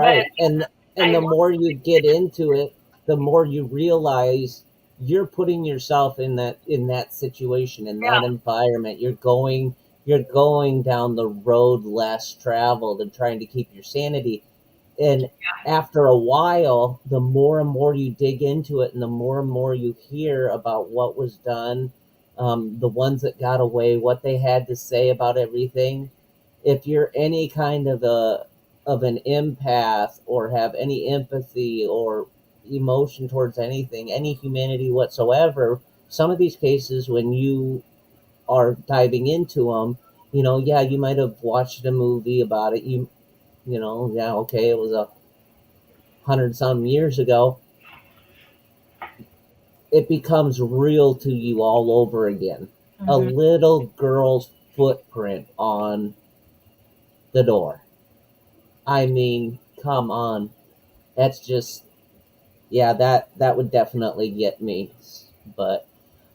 but Right. And they the look more you like, get into it, the more you realize you're putting yourself in that situation, in that yeah, environment. You're going down the road less traveled and trying to keep your sanity. And after a while, the more and more you dig into it, and the more and more you hear about what was done, the ones that got away, what they had to say about everything. If you're any kind of an empath, or have any empathy or emotion towards anything, any humanity whatsoever, some of these cases, when you are diving into them, yeah, you might have watched a movie about it. Yeah, okay, it was 100 some years ago. It becomes real to you all over again. A hmm little girl's footprint on the door. I mean, come on. That's just, yeah, that would definitely get me. But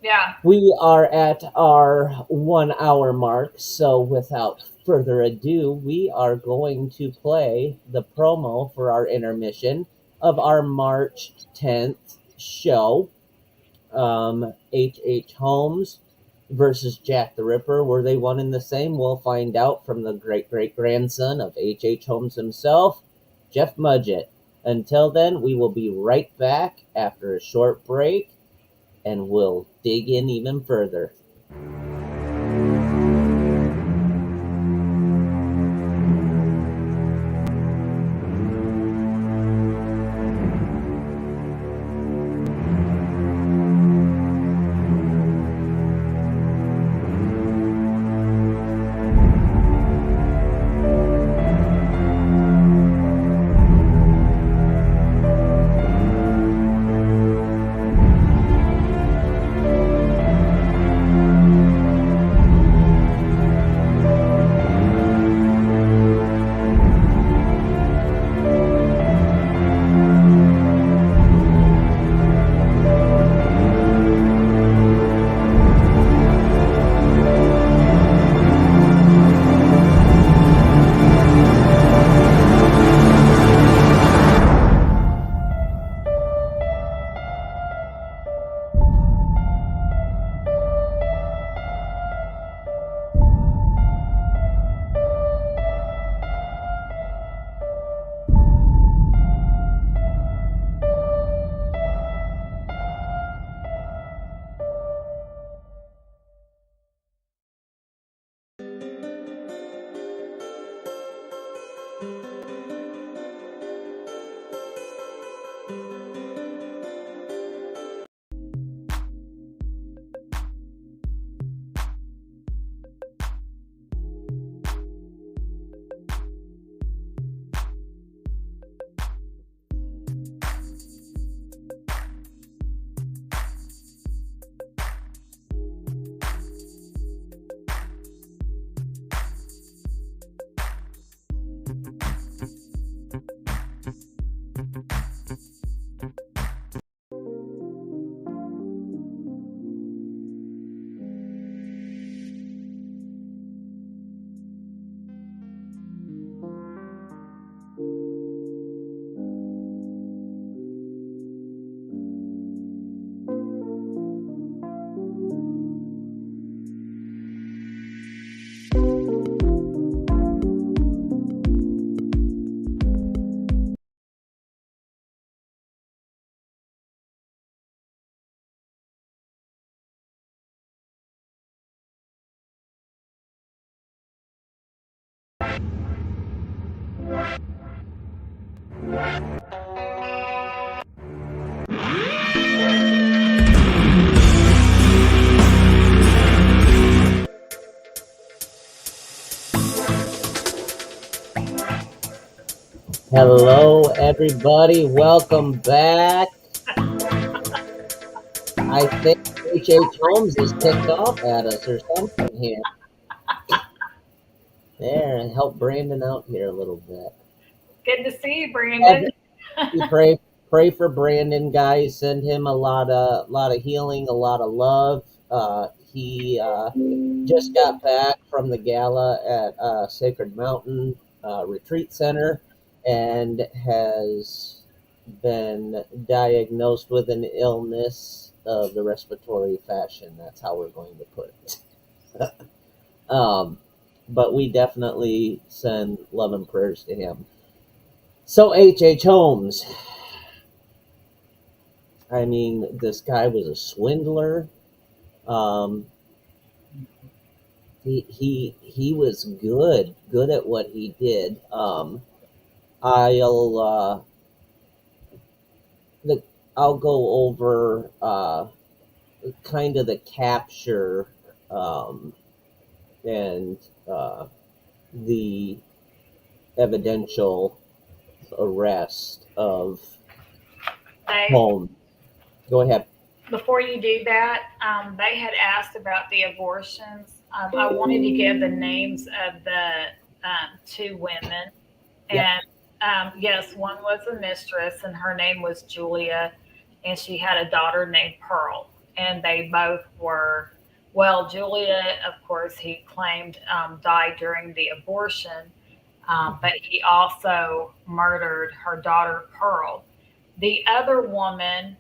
yeah. we are at our 1 hour mark, so without further ado, we are going to play the promo for our intermission of our March 10th show. H. Holmes versus Jack the Ripper. Were they one and the same? We'll find out from the great great grandson of H. Holmes himself, Jeff Mudgett. Until then, we will be right back after a short break, and we'll dig in even further. Hello, everybody. Welcome back. I think H. Holmes is ticked off at us or something here. There, help Brandon out here a little bit. Good to see you, Have Brandon. you pray for Brandon, guys. Send him a lot of healing, a lot of love. He just got back from the gala at Sacred Mountain Retreat Center and has been diagnosed with an illness of the respiratory fashion. That's how we're going to put it. um, but we definitely send love and prayers to him. So, H. Holmes, I mean, this guy was a swindler. Um, he was good at what he did. I'll the I'll go over kind of the capture um, and the evidential arrest of They, Holmes. Go ahead. before you do that, they had asked about the abortions. I wanted to give the names of the two women. Yep. And yes, one was a mistress, and her name was Julia, and she had a daughter named Pearl. And they both were, well, Julia, of course, he claimed died during the abortion, but he also murdered her daughter, Pearl. The other woman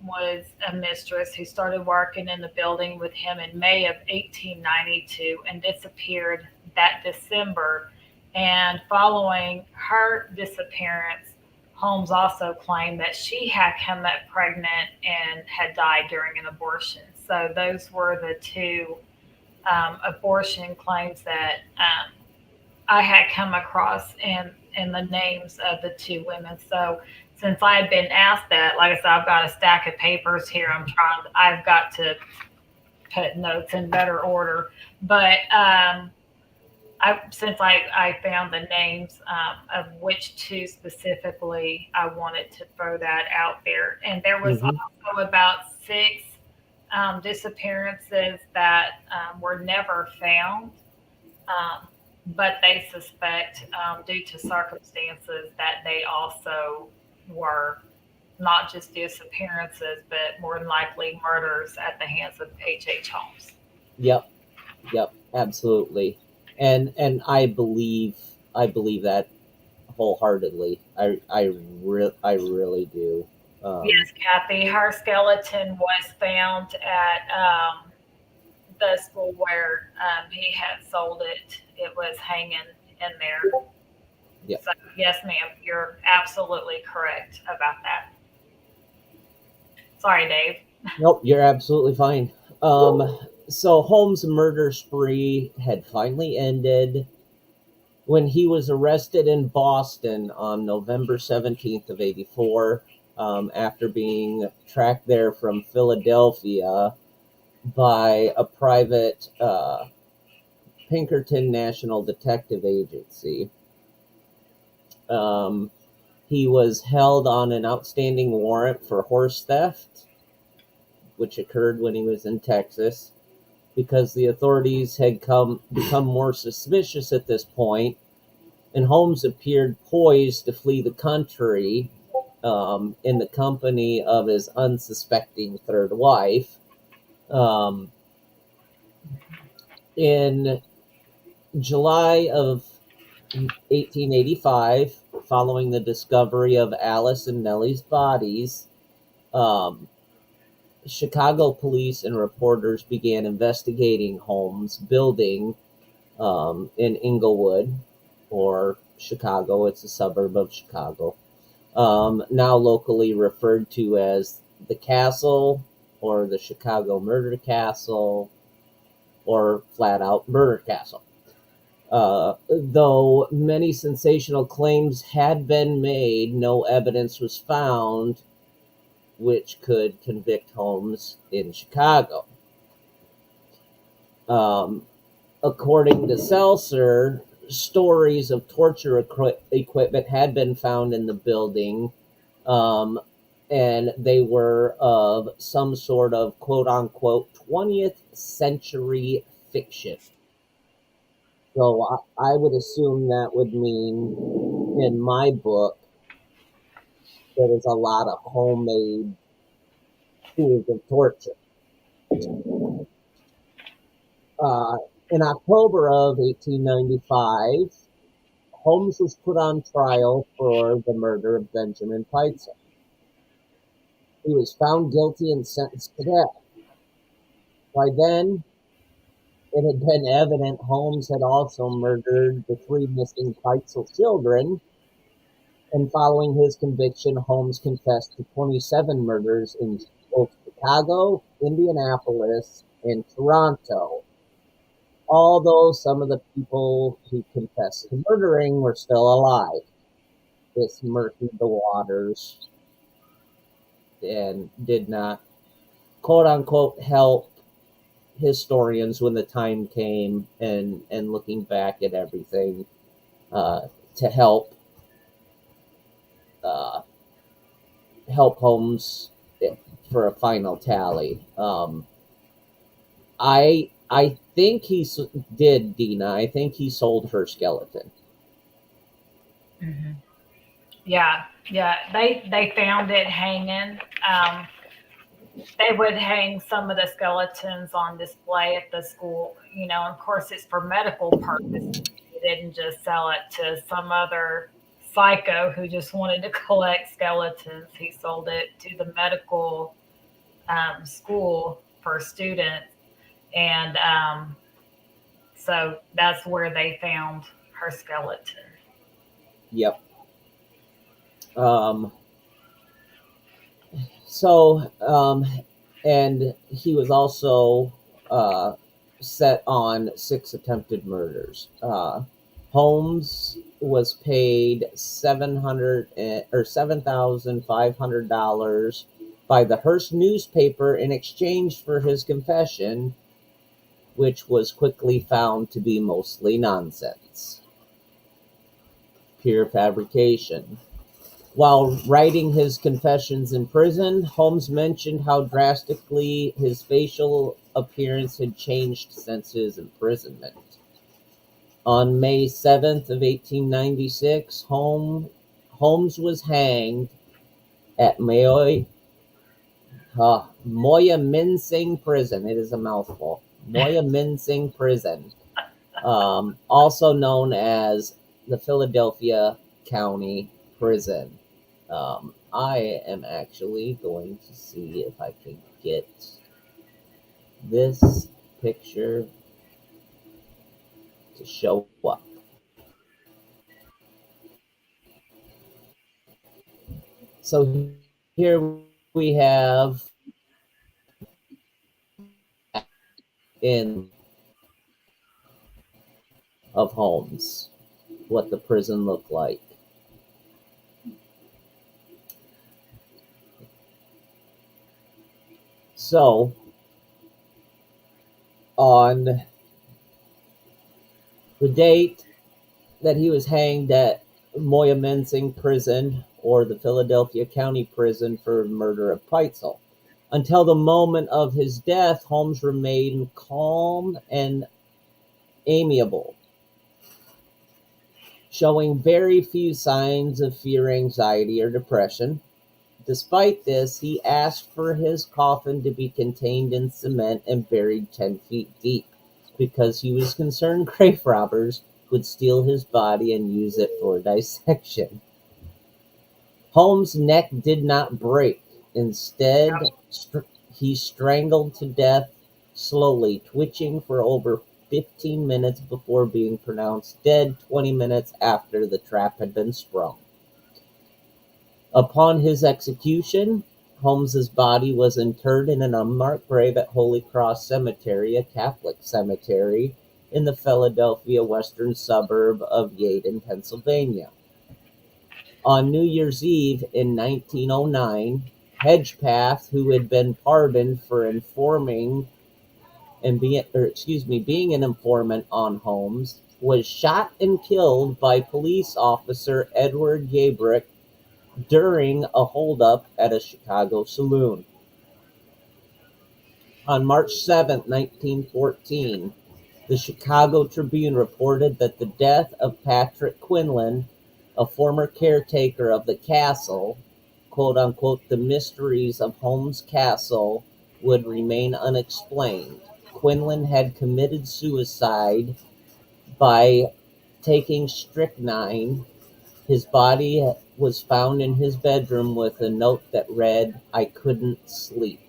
was a mistress who started working in the building with him in May of 1892 and disappeared that December. And following her disappearance, Holmes also claimed that she had come up pregnant and had died during an abortion. So those were the two abortion claims that I had come across in the names of the two women. So since I had been asked that, like I said, I've got a stack of papers here. I've got to put notes in better order. But since I found the names of which two specifically, I wanted to throw that out there. And there was Hmm. also about six disappearances that were never found, um, but they suspect, due to circumstances, that they also were not just disappearances, but more than likely murders at the hands of H. Holmes. Yep. Yep. Absolutely. And I believe that wholeheartedly. I really do. Um, Yes, Kathy. Her skeleton was found at the school where he had sold it. It was hanging in there. yeah. So, yes, ma'am, you're absolutely correct about that. Sorry, Dave. Nope, you're absolutely fine. So Holmes' murder spree had finally ended when he was arrested in Boston on November 17th of '84, after being tracked there from Philadelphia by a private Pinkerton National Detective Agency. Um, he was held on an outstanding warrant for horse theft, which occurred when he was in Texas, because the authorities had become more suspicious at this point, and Holmes appeared poised to flee the country in the company of his unsuspecting third wife. Um, in July of 1885, following the discovery of Alice and Nellie's bodies, um, Chicago police and reporters began investigating Holmes' building in Inglewood, or Chicago. It's a suburb of Chicago, now locally referred to as the Castle, or the Chicago Murder Castle, or flat out Murder Castle. Though many sensational claims had been made, no evidence was found which could convict Holmes in Chicago. Um, According to Seltzer, stories of torture equipment had been found in the building, um, and they were of some sort of quote unquote 20th century fiction. So I would assume that would mean in my book there is a lot of homemade tools of torture. Uh, in October of 1895, Holmes was put on trial for the murder of Benjamin Peitzel. He was found guilty and sentenced to death. By then, it had been evident Holmes had also murdered the three missing Peitzel children, and following his conviction, Holmes confessed to 27 murders in both Chicago, Indianapolis, and Toronto. Although some of the people he confessed to murdering were still alive. This murkied the waters and did not, quote unquote, help historians when the time came and looking back at everything uh, to uh, help Holmes for a final tally. I think did, Dina. I think he sold her skeleton. Hmm. Yeah, yeah. They found it hanging. They would hang some of the skeletons on display at the school, and of course it's for medical purposes. They didn't just sell it to some other psycho who just wanted to collect skeletons. He sold it to the medical school for students, and so that's where they found her skeleton. Yep. Um, so, and he was also uh, set on 6 attempted murders. Holmes was paid 700 or $7,500 by the Hearst newspaper in exchange for his confession, which was quickly found to be mostly nonsense, pure fabrication. While writing his confessions in prison, Holmes mentioned how drastically his facial appearance had changed since his imprisonment. On May 7th of 1896, Holmes was hanged at Moya Mincing Prison. It is a mouthful. Moya Mincing Prison, also known as the Philadelphia County Prison. I am actually going to see if I can get this picture to show up. So here we have in of Holmes what the prison looked like. So on the date that he was hanged at Moyamensing Prison, or the Philadelphia County Prison, for murder of Peitzel. Until the moment of his death, Holmes remained calm and amiable, showing very few signs of fear, anxiety, or depression. Despite this, he asked for his coffin to be contained in cement and buried 10 feet deep because he was concerned grave robbers would steal his body and use it for dissection. Holmes' neck did not break. Instead, he strangled to death slowly, twitching for over 15 minutes before being pronounced dead 20 minutes after the trap had been sprung. Upon his execution, Holmes's body was interred in an unmarked grave at Holy Cross Cemetery, a Catholic cemetery in the Philadelphia western suburb of Yeadon, Pennsylvania. On New Year's Eve in 1909, Hedgepath, who had been pardoned for being an informant on Holmes, was shot and killed by police officer Edward Gabrick during a holdup at a Chicago saloon. On March 7, 1914, the Chicago Tribune reported that the death of Patrick Quinlan, a former caretaker of the castle, quote unquote, the mysteries of Holmes Castle would remain unexplained. Quinlan had committed suicide by taking strychnine. His body was found in his bedroom with a note that read, "I couldn't sleep."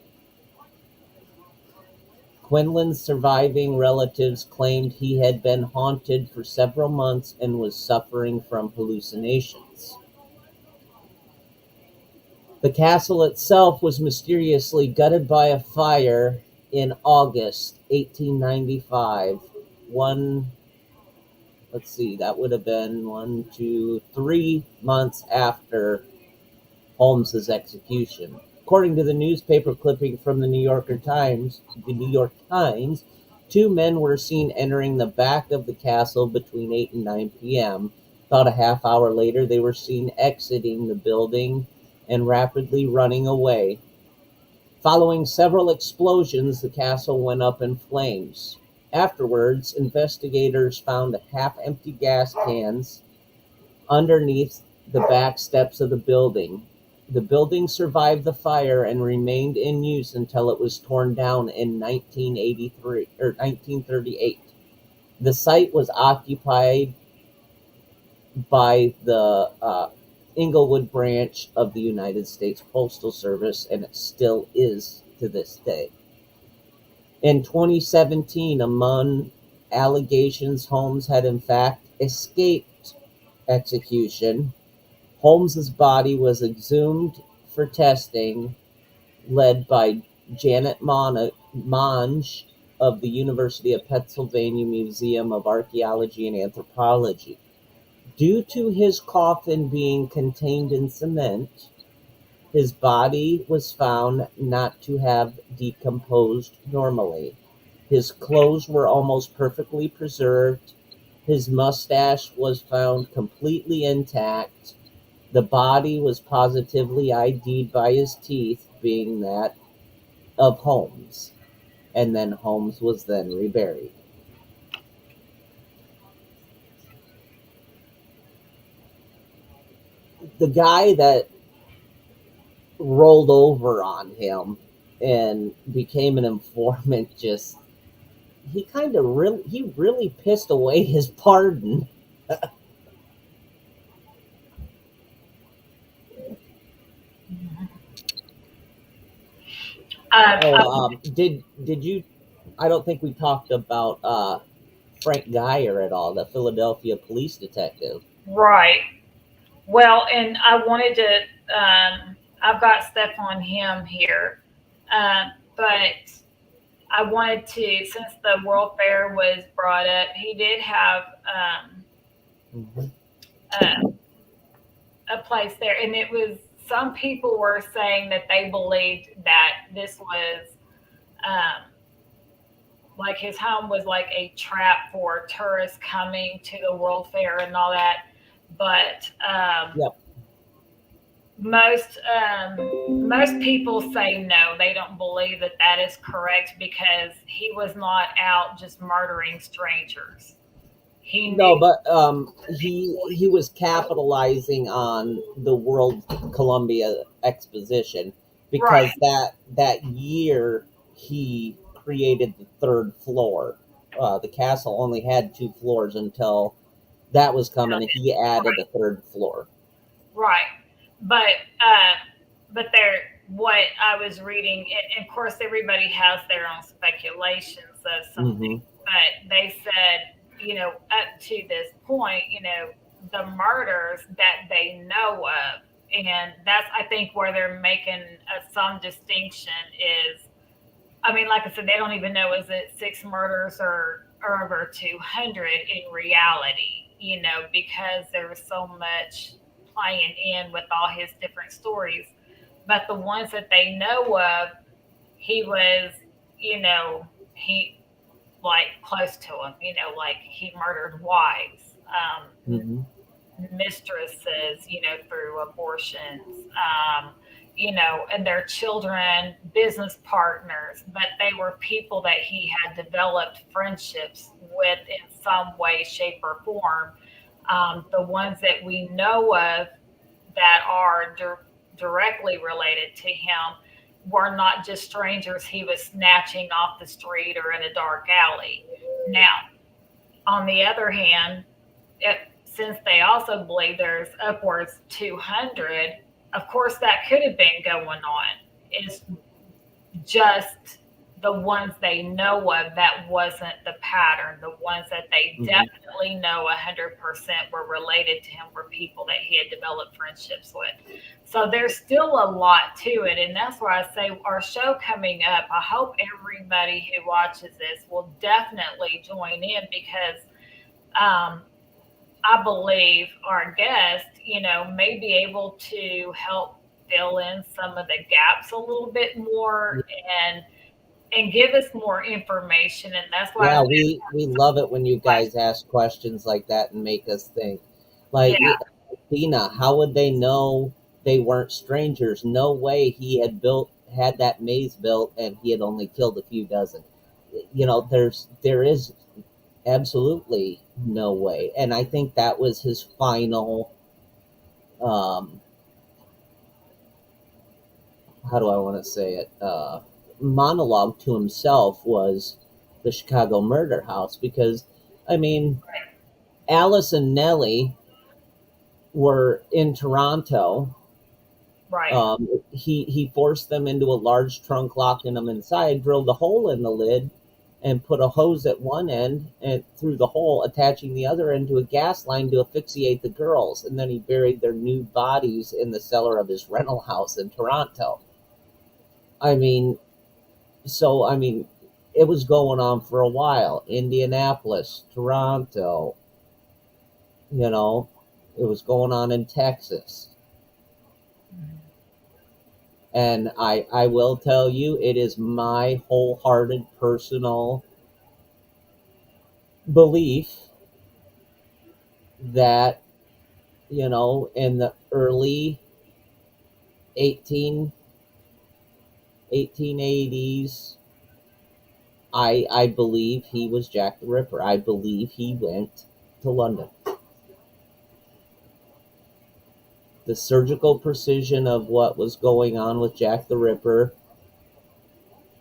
Quinlan's surviving relatives claimed he had been haunted for several months and was suffering from hallucinations. The castle itself was mysteriously gutted by a fire in August 1895. One, let's see, that would have been 3 months after Holmes's execution. According to the newspaper clipping from the New York Times, two men were seen entering the back of the castle between 8 and 9 p.m. About a half hour later, they were seen exiting the building and rapidly running away. Following several explosions, the castle went up in flames. Afterwards, investigators found half-empty gas cans underneath the back steps of the building. The building survived the fire and remained in use until it was torn down in 1983 or 1938. The site was occupied by the Inglewood branch of the United States Postal Service, and it still is to this day. In 2017, among allegations, Holmes had in fact escaped execution. Holmes's body was exhumed for testing, led by Janet Monge of the University of Pennsylvania Museum of Archaeology and Anthropology. Due to his coffin being contained in cement, his body was found not to have decomposed normally. His clothes were almost perfectly preserved. His mustache was found completely intact. The body was positively ID'd by his teeth being that of Holmes, and then Holmes was then reburied. The guy that rolled over on him and became an informant just he really pissed away his pardon. Oh, Um, did you? I don't think we talked about Frank Geyer at all, the Philadelphia police detective. right. Well, and I wanted to. I've got stuff on him here, but I wanted to, since the World Fair was brought up, he did have Mhm. a, a place there, and it was, some people were saying that they believed that this was um, like his home was like a trap for tourists coming to the World Fair and all that. But Yep. most people say no, they don't believe that that is correct because he was not out just murdering strangers. He No, knew but people. he was capitalizing on the World Columbia Exposition because Right, that year he created the third floor. The castle only had two floors until that was coming, and he added a right, third floor. right. But uh, but there, what I was reading, and of course, everybody has their own speculations of something. Hmm. But they said, up to this point, the murders that they know of, and that's, I think, where they're making some distinction is, I mean, like I said, they don't even know, is it six murders or over 200 in reality, because there was so much playing in with all his different stories. But the ones that they know of, he was, he like close to him. Like he murdered wives, Hmm. mistresses, through abortions, and their children, business partners, but they were people that he had developed friendships with in some way, shape, or form. The ones that we know of that are directly related to him were not just strangers he was snatching off the street or in a dark alley. Now, on the other hand, since they also believe there's upwards 200, of course that could have been going on. It's just the ones they know of that wasn't the pattern. The ones that they Hmm. definitely know 100% were related to him were people that he had developed friendships with. So there's still a lot to it. And that's why I say our show coming up, I hope everybody who watches this will definitely join in because um, I believe our guest, may be able to help fill in some of the gaps a little bit more and give us more information. And that's why I Yeah, say, we love it when you question. guys ask questions like that and make us think. Yeah, Like, Dina, how would they know they weren't strangers? No way he had that maze built and he had only killed a few dozen. There is absolutely no way. And I think that was his final, um how do I want to say it, monologue to himself was the Chicago murder house. Because I mean, Alice and Nellie were in Toronto. right. He forced them into a large trunk, locking them inside, drilled a hole in the lid, and put a hose at one end and through the hole, attaching the other end to a gas line to asphyxiate the girls. And then he buried their nude bodies in the cellar of his rental house in Toronto. I mean, I mean, it was going on for a while. Indianapolis, Toronto, you know, it was going on in Texas. And I will tell you, it is my wholehearted personal belief that, in the early 18, 1880s, I believe he was Jack the Ripper. I believe he went to London. The surgical precision of what was going on with Jack the Ripper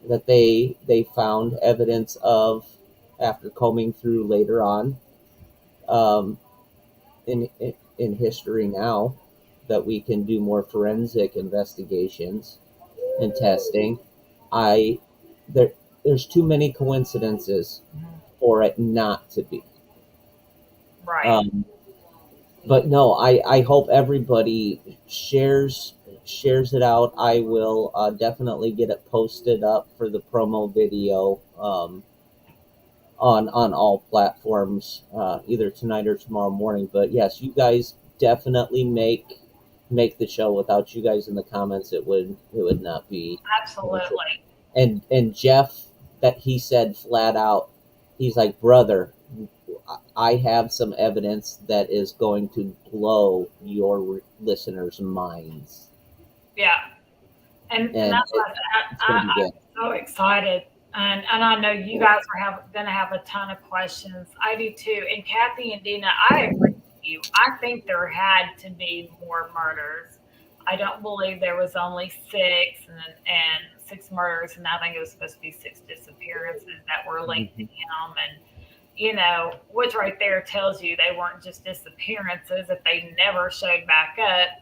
that they found evidence of after combing through later on, um, in history now, that we can do more forensic investigations and testing. I there there's too many coincidences for it not to be. Right. Um, but no, I hope everybody shares it out. I will definitely get it posted up for the promo video, on all platforms, either tonight or tomorrow morning. But yes, you guys definitely make the show. Without you guys in the comments, it would not be the show. Absolutely. And Jeff, that he said flat out, he's like, brother, I have some evidence that is going to blow your listeners' minds, Yeah. And and that's why it's going to be good. I'm so excited. And I know you guys are going to have a ton of questions. I do too. And Kathy and Dina, I agree with you. I think there had to be more murders. I don't believe there was only six and six murders, and I think it was supposed to be six disappearances that were linked to Hmm. him. And which right there tells you they weren't just disappearances. If they never showed back up,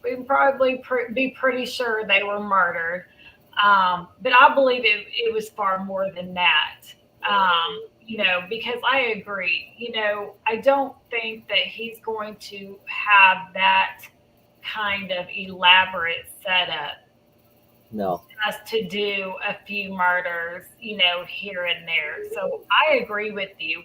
we can probably be pretty sure they were murdered. But I believe it was far more than that. Because I agree. I don't think that he's going to have that kind of elaborate setup No. just to do a few murders, here and there. So I agree with you.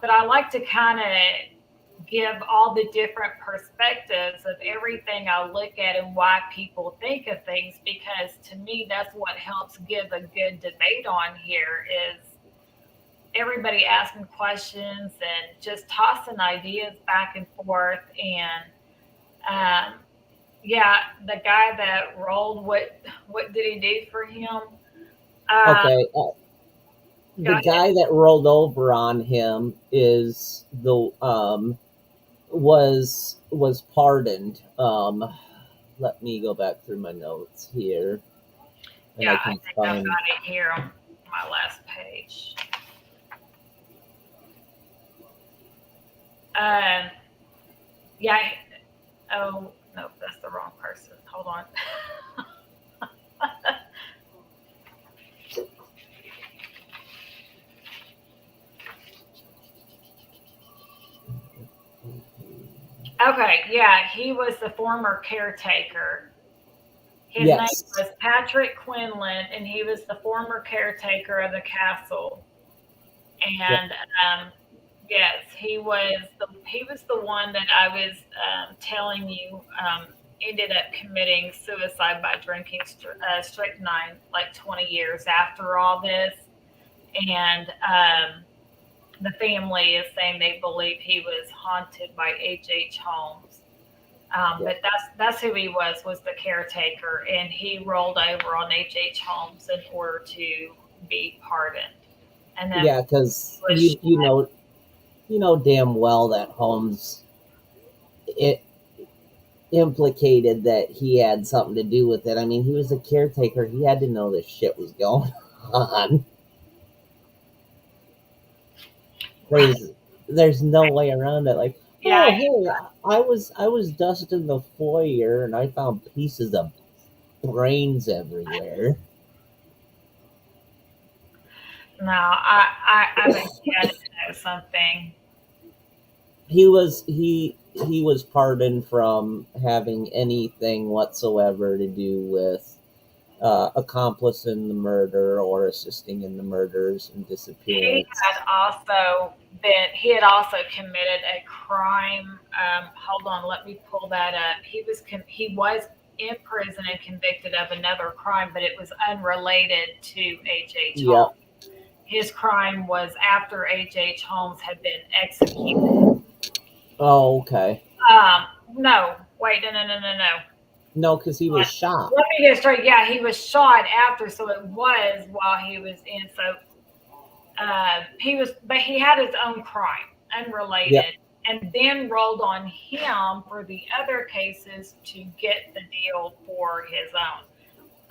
But I like to kind of give all the different perspectives of everything I look at and why people think of things because to me that's what helps give a good debate on here is everybody asking questions and just tossing ideas back and forth. And um, yeah, the guy that rolled, what did he do for him? Uh, Okay, Go the ahead. guy that rolled over on him is the was pardoned. Let me go back through my notes here, and Yeah, I I can think I've find. got it here on my last page. Um, yeah. Oh no, that's the wrong person. Hold on. Okay, yeah, he was the former caretaker. His name Yes, was Patrick Quinlan, and he was the former caretaker of the castle. yep, And yes, he was the one that I was telling you ended up committing suicide by drinking strychnine like 20 years after all this. And the family is saying they believe he was haunted by H. Holmes. yep, But that's who he was the caretaker, and he rolled over on H. Holmes in order to be pardoned. And then yeah. Because was you know damn well that Holmes it implicated that he had something to do with it. I mean, he was a caretaker. He had to know this shit was going on. There's there's no way around it. Like, yeah. oh hey, I was dusting the foyer and I found pieces of brains everywhere. No, I think he had to know something. He was pardoned from having anything whatsoever to do with accomplice in the murder or assisting in the murders and disappearance. He had also committed a crime. Hold on, let me pull that up. He was in prison and convicted of another crime, but it was unrelated to H. Yep. Holmes. His crime was after H. Holmes had been executed. Oh, okay. No, wait, no, no, no, no, no. No, because he was shot. Let me get it straight. Yeah, he was shot after, so it was while he was in. So but he had his own crime, Yep. unrelated, and then rolled on him for the other cases to get the deal for his own.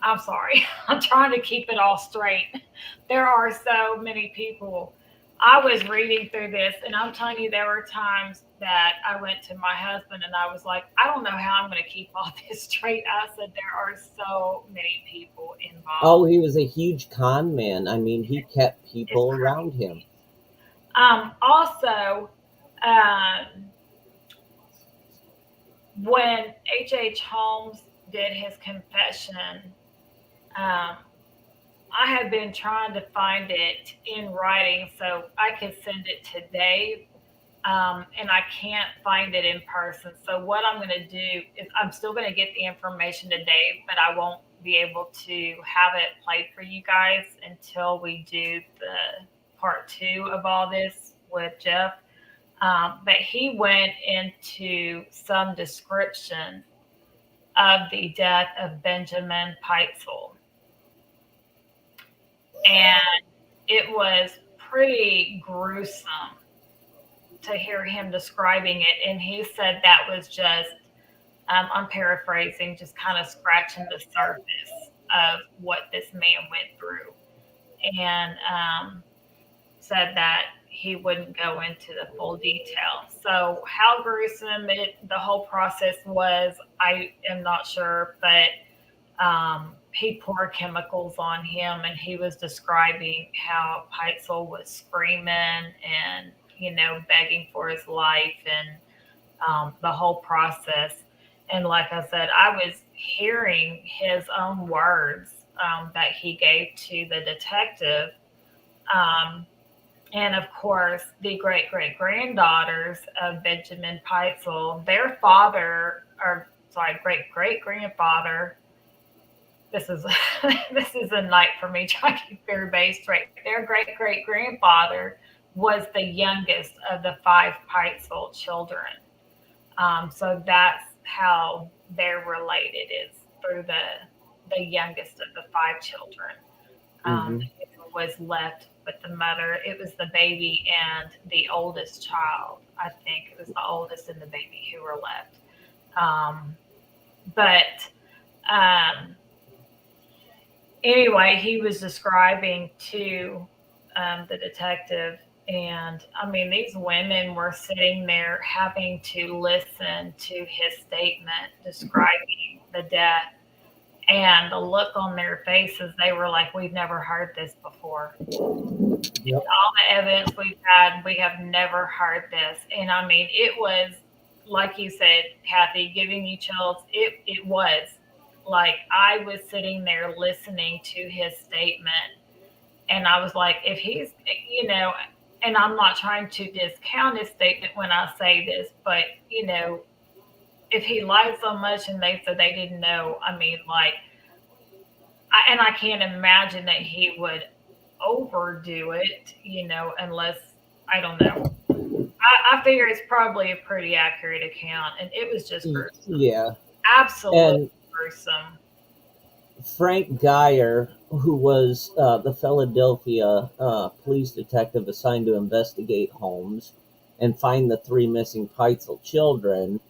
I'm sorry. I'm trying to keep it all straight. There are so many people. I was reading through this, and I'm telling you, there were times that I went to my husband and I was like, I don't know how I'm going to keep all this straight. I said, there are so many people Oh, involved. he was a huge con man. I mean, he kept It's people around him. Also, um, when H. Holmes did his confession, um, I had been trying to find it in writing so I could send it to Dave, and I can't find it in person. So what I'm going to do is I'm still going to get the information to Dave, but I won't be able to have it played for you guys until we do the part two of all this with Jeff. But he went into some description of the death of Benjamin Peitzel, and it was pretty gruesome to hear him describing it. And he said that was just, I'm paraphrasing, just kind of scratching the surface of what this man went through. And said that he wouldn't go into the full detail. So how gruesome the whole process was, I am not sure, but he poured chemicals on him, and he was describing how Peitzel was screaming and begging for his life, and the whole process. And like I said, I was hearing his own words that he gave to the detective. Um, and of course, the great great granddaughters of Benjamin Peitzel, their father, or sorry, great great grandfather, this is this is a night for me trying to keep everybody straight. Their great great grandfather was the youngest of the five Pikesville children. So that's how they're related, is through the youngest of the five children. Hmm. Who was left with the mother. It was the baby and the oldest child. I think it was the oldest and the baby who were left. But um, anyway, he was describing to the detective, and I mean, these women were sitting there having to listen to his statement describing the death, and the look on their faces, they were like, "We've never heard this before. Yep. All the evidence we've had, we have never heard this." And I mean, it was like you said, Kathy, giving you chills. It was like I was sitting there listening to his statement, and I was like, if he's, you know, and I'm not trying to discount his statement when I say this, but if he lied so much and they said they didn't know, I mean, like, and I can't imagine that he would overdo it, unless I don't know. I figure it's probably a pretty accurate account, and it was just gruesome, Yeah. absolutely And gruesome. Frank Geyer, who was the Philadelphia police detective assigned to investigate Holmes and find the three missing Peitzel children,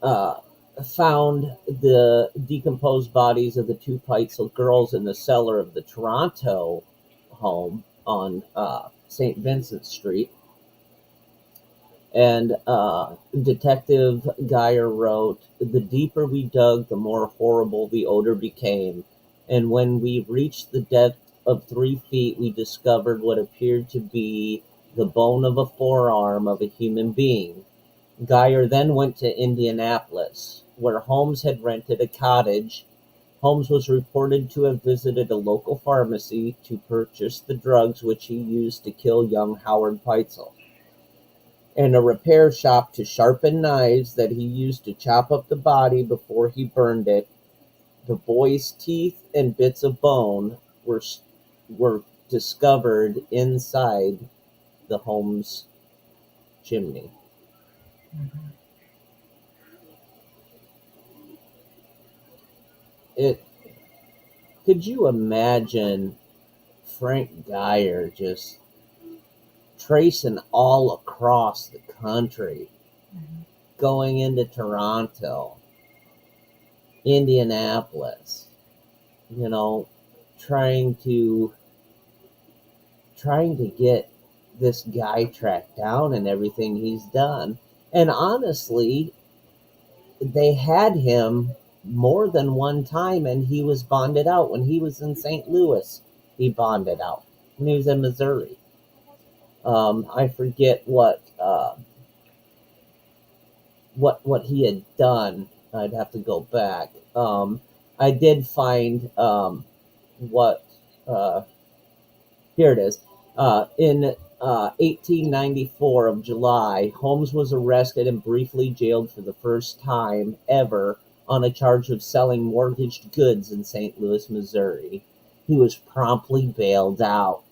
uh, found the decomposed bodies of the two Peitzel girls in the cellar of the Toronto home on St. Vincent Street. And Detective Geyer wrote, "The deeper we dug, the more horrible the odor became. And when we reached the depth of 3 feet, we discovered what appeared to be the bone of a forearm of a human being." Geyer then went to Indianapolis, where Holmes had rented a cottage. Holmes was reported to have visited a local pharmacy to purchase the drugs which he used to kill young Howard Peitzel, and a repair shop to sharpen knives that he used to chop up the body before he burned it. The boy's teeth and bits of bone were discovered inside the Holmes chimney. It Could you imagine Frank Geyer just tracing all across the country, Mhm. going into Toronto, Indianapolis, you know, trying to trying to get this guy tracked down and everything he's done. And honestly, they had him more than one time and he was bonded out. When he was in St. Louis, he bonded out. When he was in Missouri. I forget what he had done. I'd have to go back. I did find what uh, here it is. In 1894 of July, Holmes was arrested and briefly jailed for the first time ever on a charge of selling mortgaged goods in St. Louis, Missouri. He was promptly bailed out,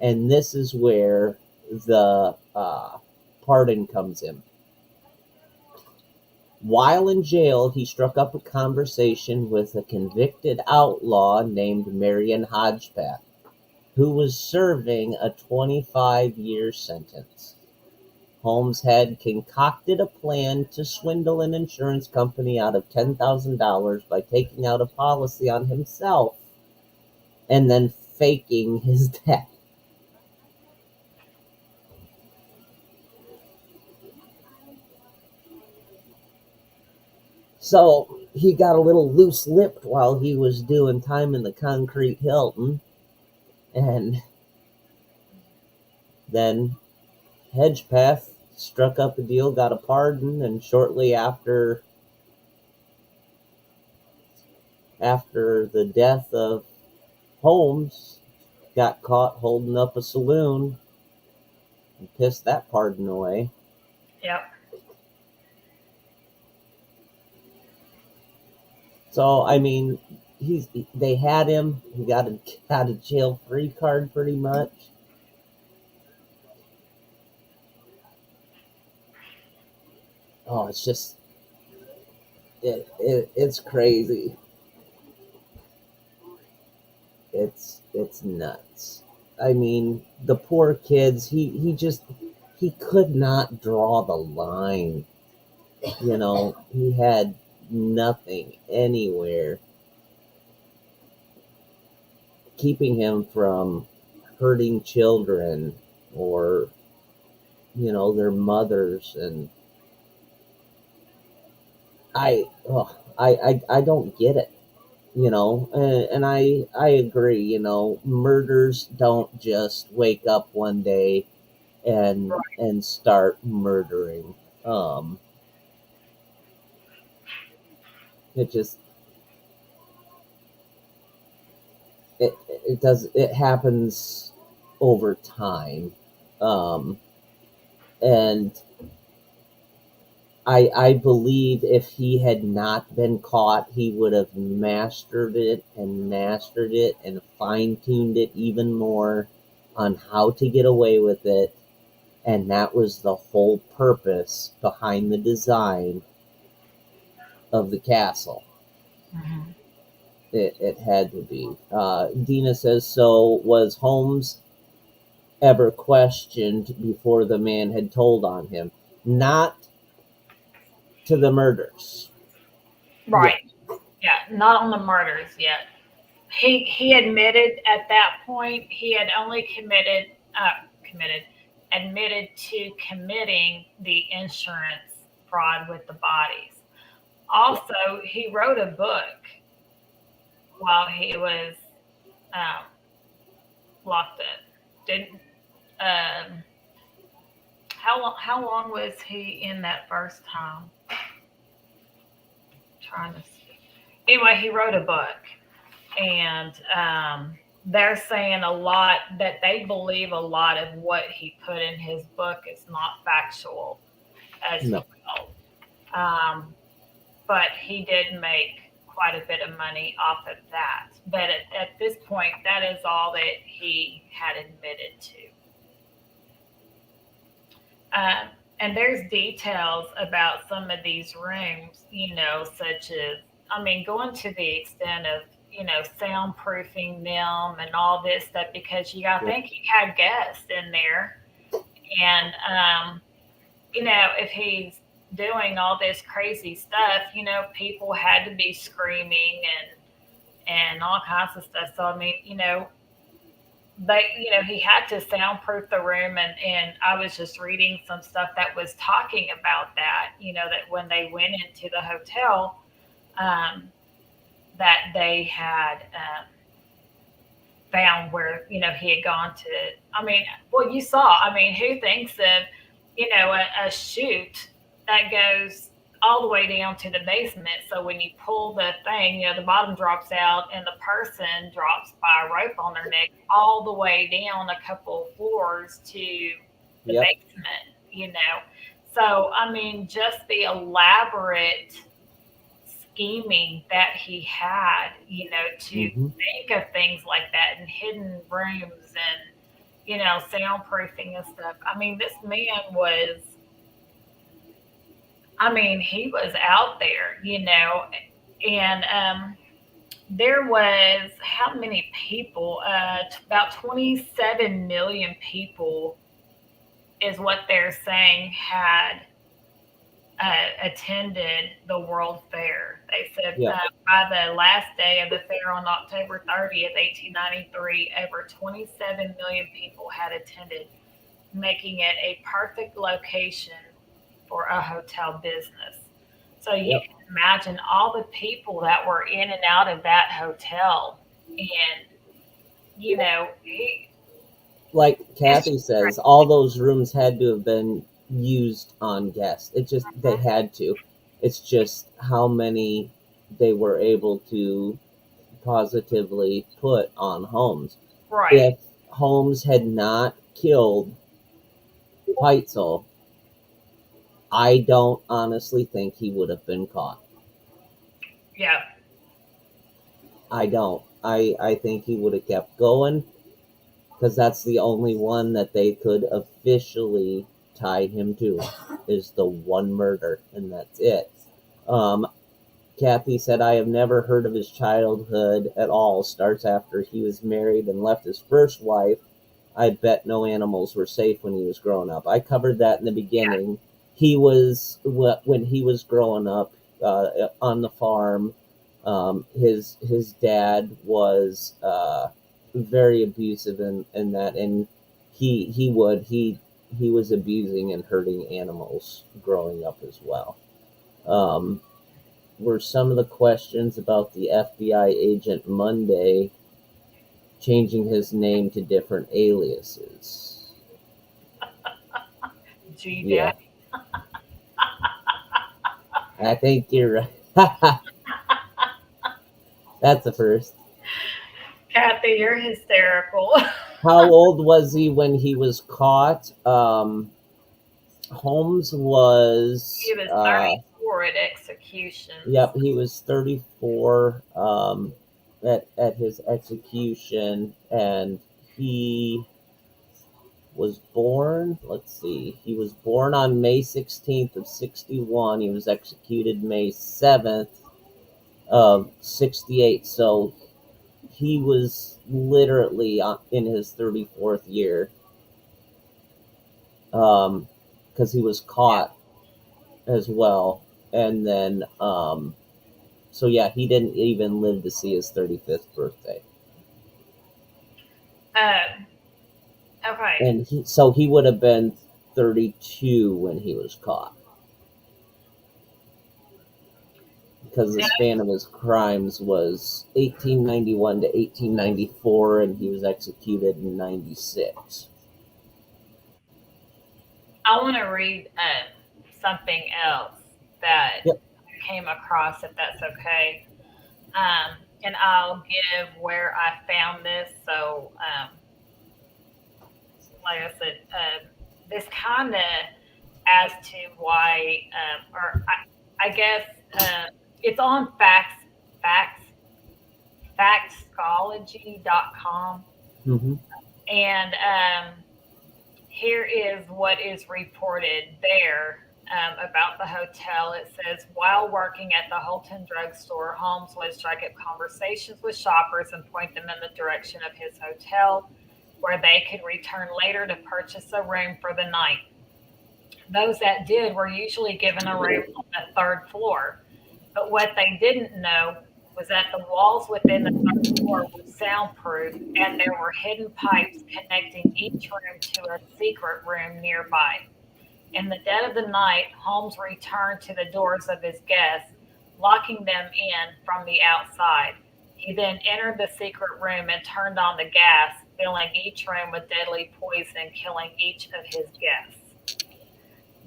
and this is where the pardon comes in. While in jail, he struck up a conversation with a convicted outlaw named Marion Hodgepeth, who was serving a 25-year sentence. Holmes had concocted a plan to swindle an insurance company out of $10,000 by taking out a policy on himself and then faking his death. So he got a little loose lipped while he was doing time in the Concrete Hilton, and then Hedgepath struck up a deal, got a pardon, and shortly after the death of Holmes, got caught holding up a saloon and pissed that pardon away. Yep. So, I mean, they had him. He got a out of jail free card pretty much. Oh, it's just it's crazy. It's nuts. I mean, the poor kids. He could not draw the line. He had nothing anywhere keeping him from hurting children or their mothers. And I don't get it. And I agree. Murders don't just wake up one day and start murdering. It just it happens over time. And I believe if he had not been caught, he would have mastered it and fine tuned it even more on how to get away with it. And that was the whole purpose behind the design of the castle. Mhm. It had to be. Dina says, so was Holmes ever questioned before the man had told on him? Not to the murders. Yeah. Right. Yeah, not on the murders yet. He admitted at that point he had only committed admitted to committing the insurance fraud with the bodies. Yeah. Also, he wrote a book while he was um, locked up. Did um, how long was he in that first time? Trying to see. Anyway, he wrote a book, and they're saying a lot that they believe a lot of what he put in his book is not factual as No. well. Um, but he did make quite a bit of money off of that. But at this point, that is all that he had admitted to. Um, and there's details about some of these rooms, such as, I mean, going to the extent of, soundproofing them and all this stuff because you got to Yep. think he had guests in there. And, if he's doing all this crazy stuff, people had to be screaming and all kinds of stuff. So, I mean, he had to soundproof the room, and I was just reading some stuff that was talking about that, that when they went into the hotel, um, that they had found where he had gone to. I mean, well, you saw. I mean, who thinks of a chute that goes all the way down to the basement? So when you pull the thing, the bottom drops out, and the person drops by a rope on their neck all the way down a couple of floors to the Yep. basement. So I mean, just the elaborate scheming that he had, to Hmm. think of things like that and hidden rooms and, soundproofing and stuff. I mean, this man was, I mean, he was out there, and there was how many people? About 27 million people is what they're saying had attended the World Fair. They said Yep. by the last day of the fair on October 30th, 1893, over 27 million people had attended, making it a perfect location for a hotel business. So you Yep. can imagine all the people that were in and out of that hotel. And, Like it's Kathy just says, crazy. all those rooms had to have been used on guests. They had to. It's just how many they were able to positively put on Holmes. Right. If Holmes had not killed Heitzel, I don't honestly think he would have been caught. Yeah. I don't. I think he would have kept going because that's the only one that they could officially tie him to is the one murder, and that's it. Um, Kathy said, I have never heard of his childhood at all. Starts after he was married and left his first wife. I bet no animals were safe when he was growing up. I covered that in the Yeah. beginning. He was, when he was growing up on the farm, his dad was very abusive in that, and he was abusing and hurting animals growing up as well. Um, were some of the questions about the FBI agent Monday changing his name to different aliases. G Yeah, Daddy. I think you're right. That's the first. Kathy, you're hysterical. How old was he when he was caught? Holmes He was, was 34 at executions. yep, he was 34 at his execution, and he was born, let's see, he was born on May 16th of 61. He was executed May 7th of 68. So he was literally in his 34th year because he was Yeah. caught as well. And then, so yeah, he didn't even live to see his 35th birthday. Um, okay. And so he would have been 32 when he was caught, because the Now, span of his crimes was 1891 to 1894, and he was executed in 96. I want to read something else that Yep. I came across, if that's okay. And I'll give where I found this. So, like I said, this kind of as to why, or I guess it's on facts, factscology.com. Mm-hmm. And here is what is reported there about the hotel. It says, while working at the Holton drugstore, Holmes would strike up conversations with shoppers and point them in the direction of his hotel, where they could return later to purchase a room for the night. Those that did were usually given a room on the third floor. But what they didn't know was that the walls within the third floor were soundproof and there were hidden pipes connecting each room to a secret room nearby. In the dead of the night, Holmes returned to the doors of his guests, locking them in from the outside. He then entered the secret room and turned on the gas, filling each room with deadly poison, killing each of his guests.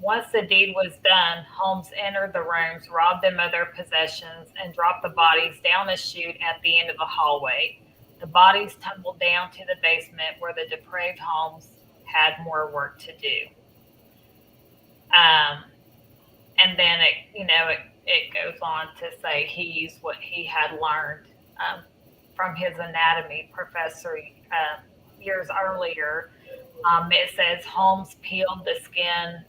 Once the deed was done, Holmes entered the rooms, robbed them of their possessions, and dropped the bodies down a chute at the end of the hallway. The bodies tumbled down to the basement where the depraved Holmes had more work to do. Um, and then it goes on to say he used what he had learned from his anatomy professor years earlier. It says Holmes peeled the skin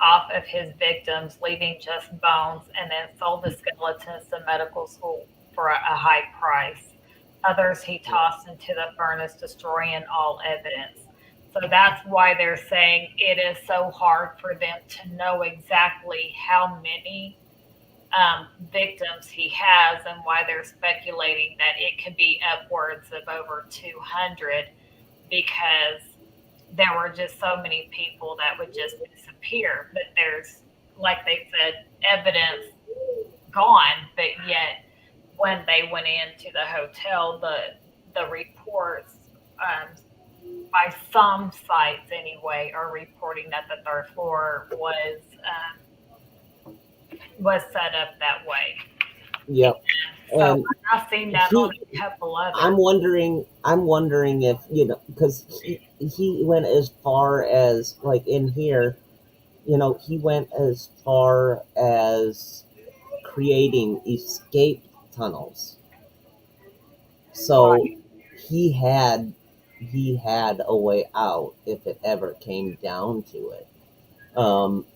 off of his victims, leaving just bones, and then sold the skeletons to medical school for a high price. Others he tossed into the furnace, destroying all evidence. So that's why they're saying it is so hard for them to know exactly how many victims he has, and why they're speculating that it could be upwards of over 200, because there were just so many people that would just disappear. But there's, like they said, evidence gone, but yet when they went into the hotel, the reports um, by some sites anyway are reporting that the third floor was set up that way. Yep. So And I've seen that on he, a couple I'm others. wondering, if, because he went as far as, like, in here, he went as far as creating escape tunnels. So Right. he had a way out if it ever came down to it. Um,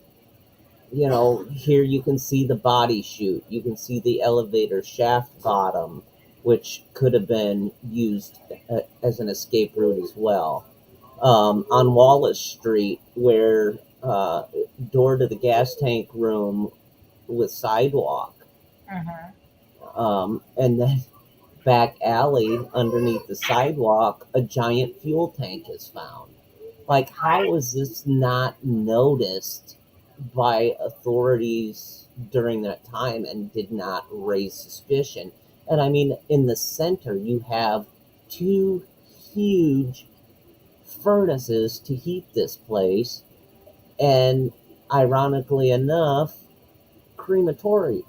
here you can see the body chute. You can see the elevator shaft bottom, which could have been used as an escape route as well. On Wallace Street, where door to the gas tank room with sidewalk, Hmm. and then back alley underneath the sidewalk, a giant fuel tank is found. Like, how Right. is this not noticed by authorities during that time and did not raise suspicion? And I mean, in the center, you have two huge furnaces to heat this place, and ironically enough, crematory,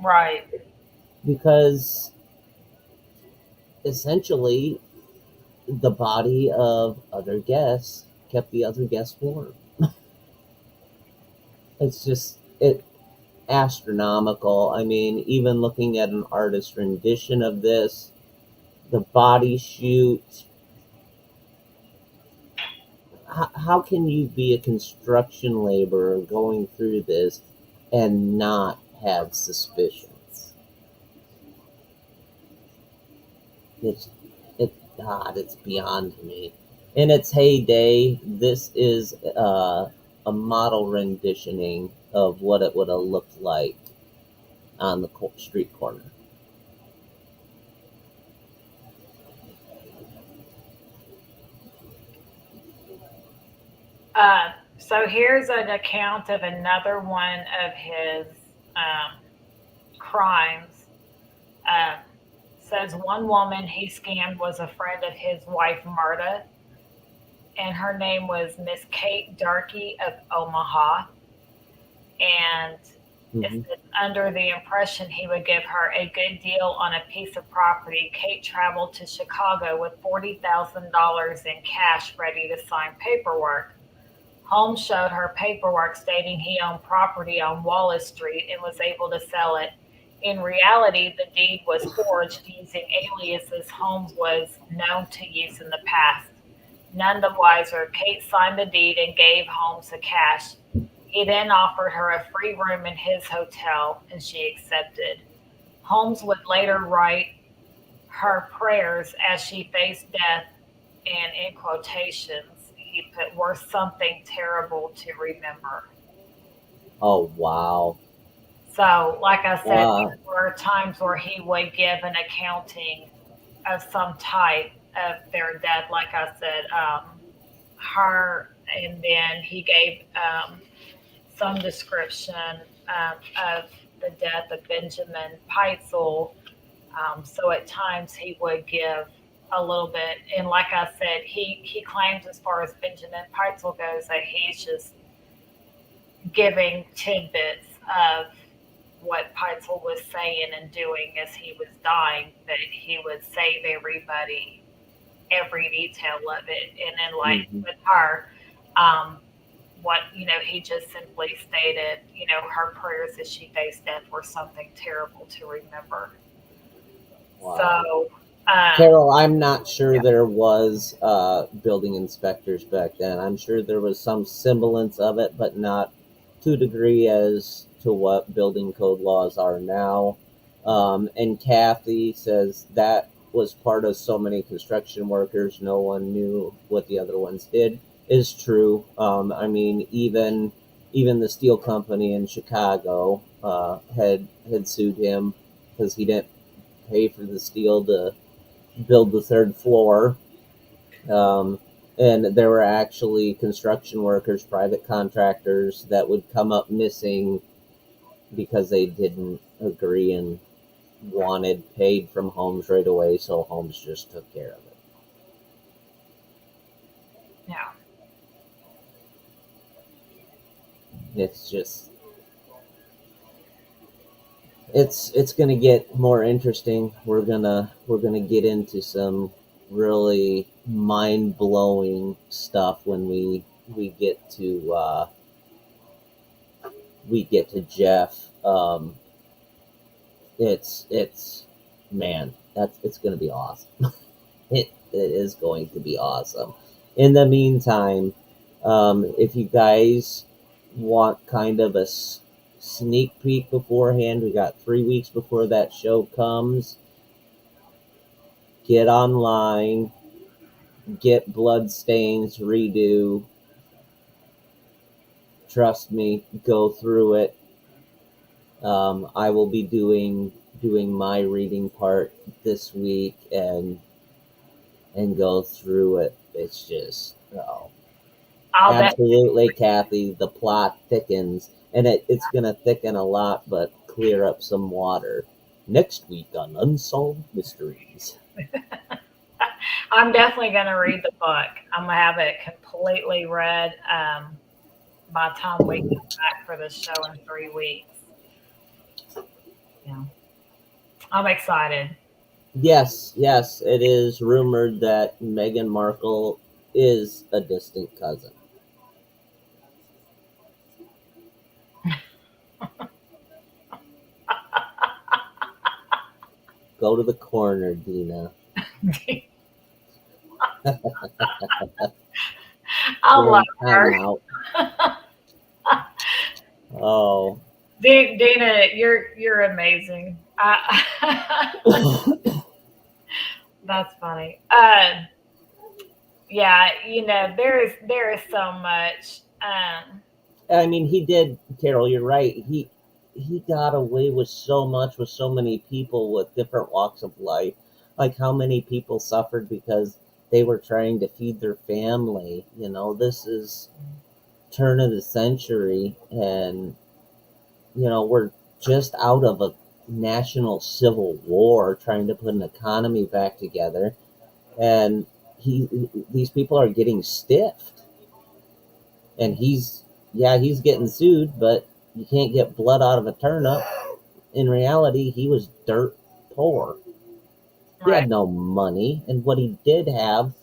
Right. because essentially the body of other guests kept the other guests warm. It's just it astronomical. I mean, even looking at an artist rendition of this, the body shoot. How can you be a construction laborer going through this and not have suspicions? It's God, it's beyond me. In its heyday, this is a model renditioning of what it would have looked like on the street corner. So here's an account of another one of his um, crimes. Um, Says one woman he scammed was a friend of his wife Marta, and her name was Miss Kate Darkey of Omaha. And it Hmm. says under the impression he would give her a good deal on a piece of property, Kate traveled to Chicago with $40,000 in cash ready to sign paperwork. Holmes showed her paperwork stating he owned property on Wallace Street and was able to sell it. In reality, the deed was forged using aliases Holmes was known to use in the past. None the wiser, Kate signed the deed and gave Holmes the cash. He then offered her a free room in his hotel, and she accepted. Holmes would later write her prayers as she faced death, and in quotations, he put, were something terrible to remember. Oh wow! So, like I said, Uh, there were times where he would give an accounting of some type of their death, like I said, her, and then he gave some description of the death of Benjamin Peitzel. So at times he would give a little bit, and like I said, he claims as far as Benjamin Peitzel goes that he's just giving tidbits of what Peitzel was saying and doing as he was dying, but he would save everybody every detail of it. And then, like mhm. with her, um, what he just simply stated, her prayers as she faced death were something terrible to remember. Wow. So, um, Carol, I'm not sure yeah, there was building inspectors back then. I'm sure there was some semblance of it, but not to a degree as to what building code laws are now. And Kathy says that was part of so many construction workers, no one knew what the other ones did. Is true. I mean, even the steel company in Chicago had sued him because he didn't pay for the steel to build the third floor. Um, and there were actually construction workers, private contractors that would come up missing because they didn't agree and wanted paid from Holmes right away. So Holmes just took care of it. yeah, It's just it's gonna get more interesting. We're gonna get into some really mind blowing stuff when we get to Jeff. It's man. it's going to be awesome. It is going to be awesome. In the meantime, if you guys want kind of a sneak peek beforehand, we got 3 weeks before that show comes. Get online, get Bloodstains redo. Trust me, go through it. I will be doing my reading part this week and go through it. It's just I'll absolutely, Kathy. The plot thickens, and it's going to thicken a lot, but clear up some water. Next week on Unsolved Mysteries. I'm definitely going to read the book. I'm going to have it completely read by the time we come back for the show in 3 weeks. Yeah. I'm excited. Yes, yes, it is rumored that Meghan Markle is a distant cousin. Go to the corner, Dina. I We're love in her. timeout. Oh. Dina, you're amazing. That's funny. Yeah, there is so much. I mean, he did, Carol. You're right. He got away with so much with so many people with different walks of life. Like how many people suffered because they were trying to feed their family. This is turn of the century, and we're just out of a national civil war, trying to put an economy back together, and these people are getting stiffed, and he's getting sued, but you can't get blood out of a turnip. In reality, he was dirt poor. He Right. had no money, and what he did have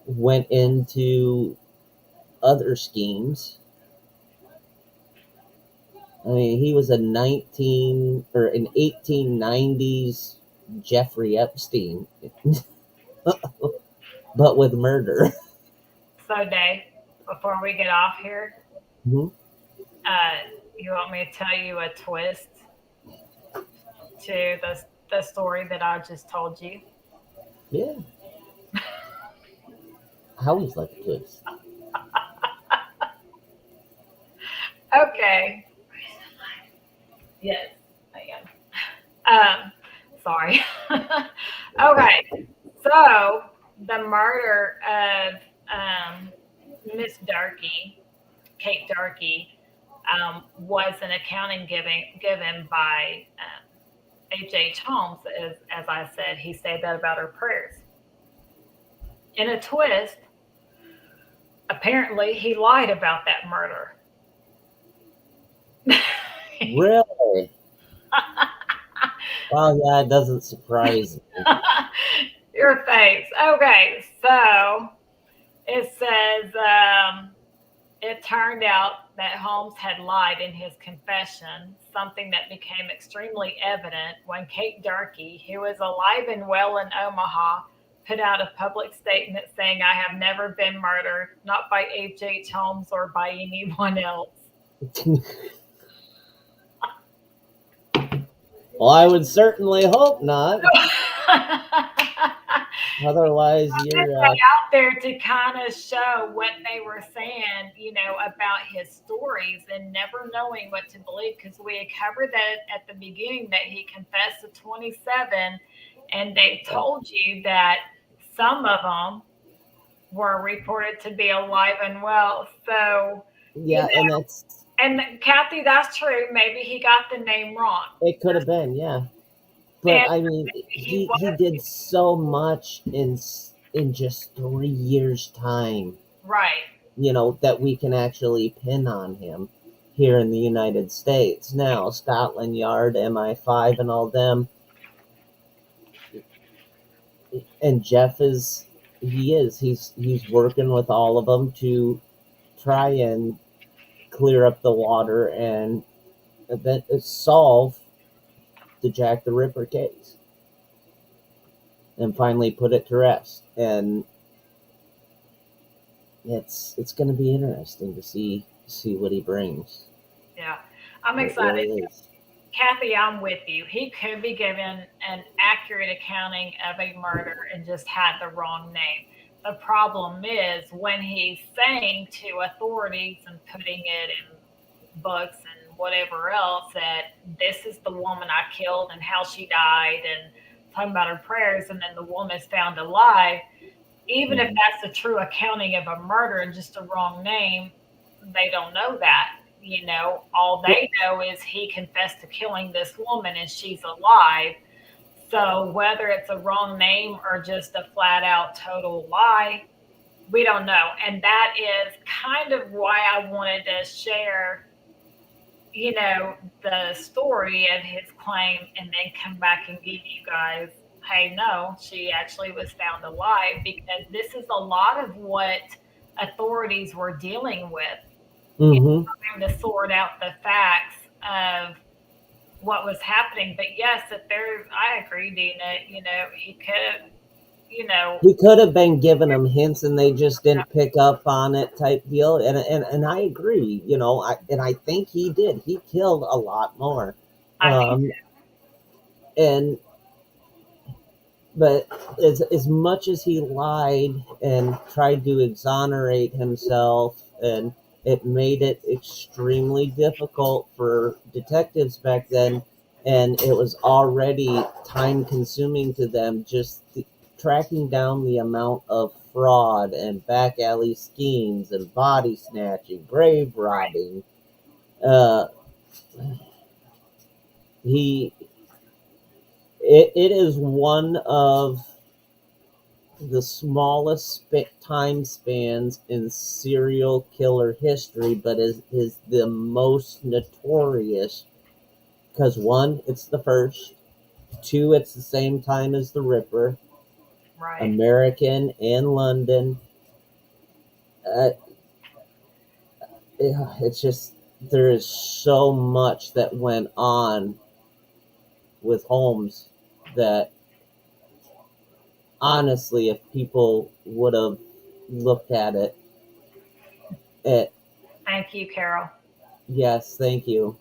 went into other schemes. I mean, he was a 1890s Jeffrey Epstein, but with murder. So, Dave, before we get off here, Mhm. you want me to tell you a twist to the story that I just told you? Yeah, I always like a twist. Okay. Yes, I am. Sorry. Okay. So the murder of Miss Darky, Kate Darky, was an accounting given by H. Holmes. As I said, he said that about her prayers. In a twist, apparently he lied about that murder. Really? Well, yeah, it doesn't surprise me. Your face. Okay, so it says it turned out that Holmes had lied in his confession, something that became extremely evident when Kate Darky, who is alive and well in Omaha, put out a public statement saying, "I have never been murdered, not by H. Holmes or by anyone else." Well, I would certainly hope not. Otherwise, you're. Out there to kind of show what they were saying, about his stories and never knowing what to believe. Because we had covered that at the beginning that he confessed to 27, and they told you that some of them were reported to be alive and well. So, Yeah, and that's. and Kathy, that's true. Maybe he got the name wrong. It could have been, yeah. But And I mean, he he was did so much in just 3 years' time. right. That we can actually pin on him here in the United States. Now, Scotland Yard, MI5, and all them, and Jeff he's working with all of them to try and clear up the water and solve the Jack the Ripper case. and finally put it to rest. And it's going to be interesting to see what he brings. Yeah. I'm It excited. really is. Kathy, I'm with you. He could be given an accurate accounting of a murder and just had the wrong name. The problem is when he's saying to authorities and putting it in books and whatever else that this is the woman I killed and how she died and talking about her prayers, and then the woman's found alive, even if Mhm. that's a true accounting of a murder and just a wrong name, they don't know that. All Well, they know is he confessed to killing this woman and she's alive. So whether it's a wrong name or just a flat out total lie, we don't know. And that is kind of why I wanted to share, the story of his claim and then come back and give you guys, hey, no, she actually was found alive, because this is a lot of what authorities were dealing with, hmm trying to sort out the facts of what was happening. But yes, if there, I agree, Dina, he could have, you know, he could have been giving them hints and they just didn't pick up on it type deal. And I agree. I think he did. He killed a lot more. I think, Um, and But as much as he lied and tried to exonerate himself, and it made it extremely difficult for detectives back then, and it was already time consuming to them just tracking down the amount of fraud and back alley schemes and body snatching, grave right, robbing. Uh, he it is one of the smallest time spans in serial killer history, but is the most notorious because one, it's the first, two, it's the same time as the Ripper, right. American and London. Uh, it's just there is so much that went on with Holmes that honestly, if people would have looked at it, Thank you, Carol. yes, thank you,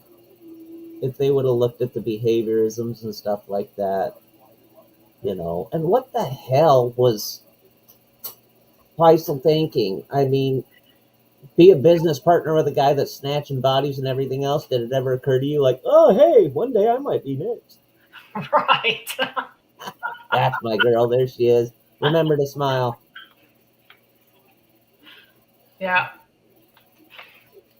if they would have looked at the behaviorisms and stuff like that. And what the hell was Faisal thinking? I mean, be a business partner with a guy that's snatching bodies and everything else. Did it ever occur to you, like, oh, hey, one day I might be next? Right. That's my girl. There she is. Remember to smile. Yeah.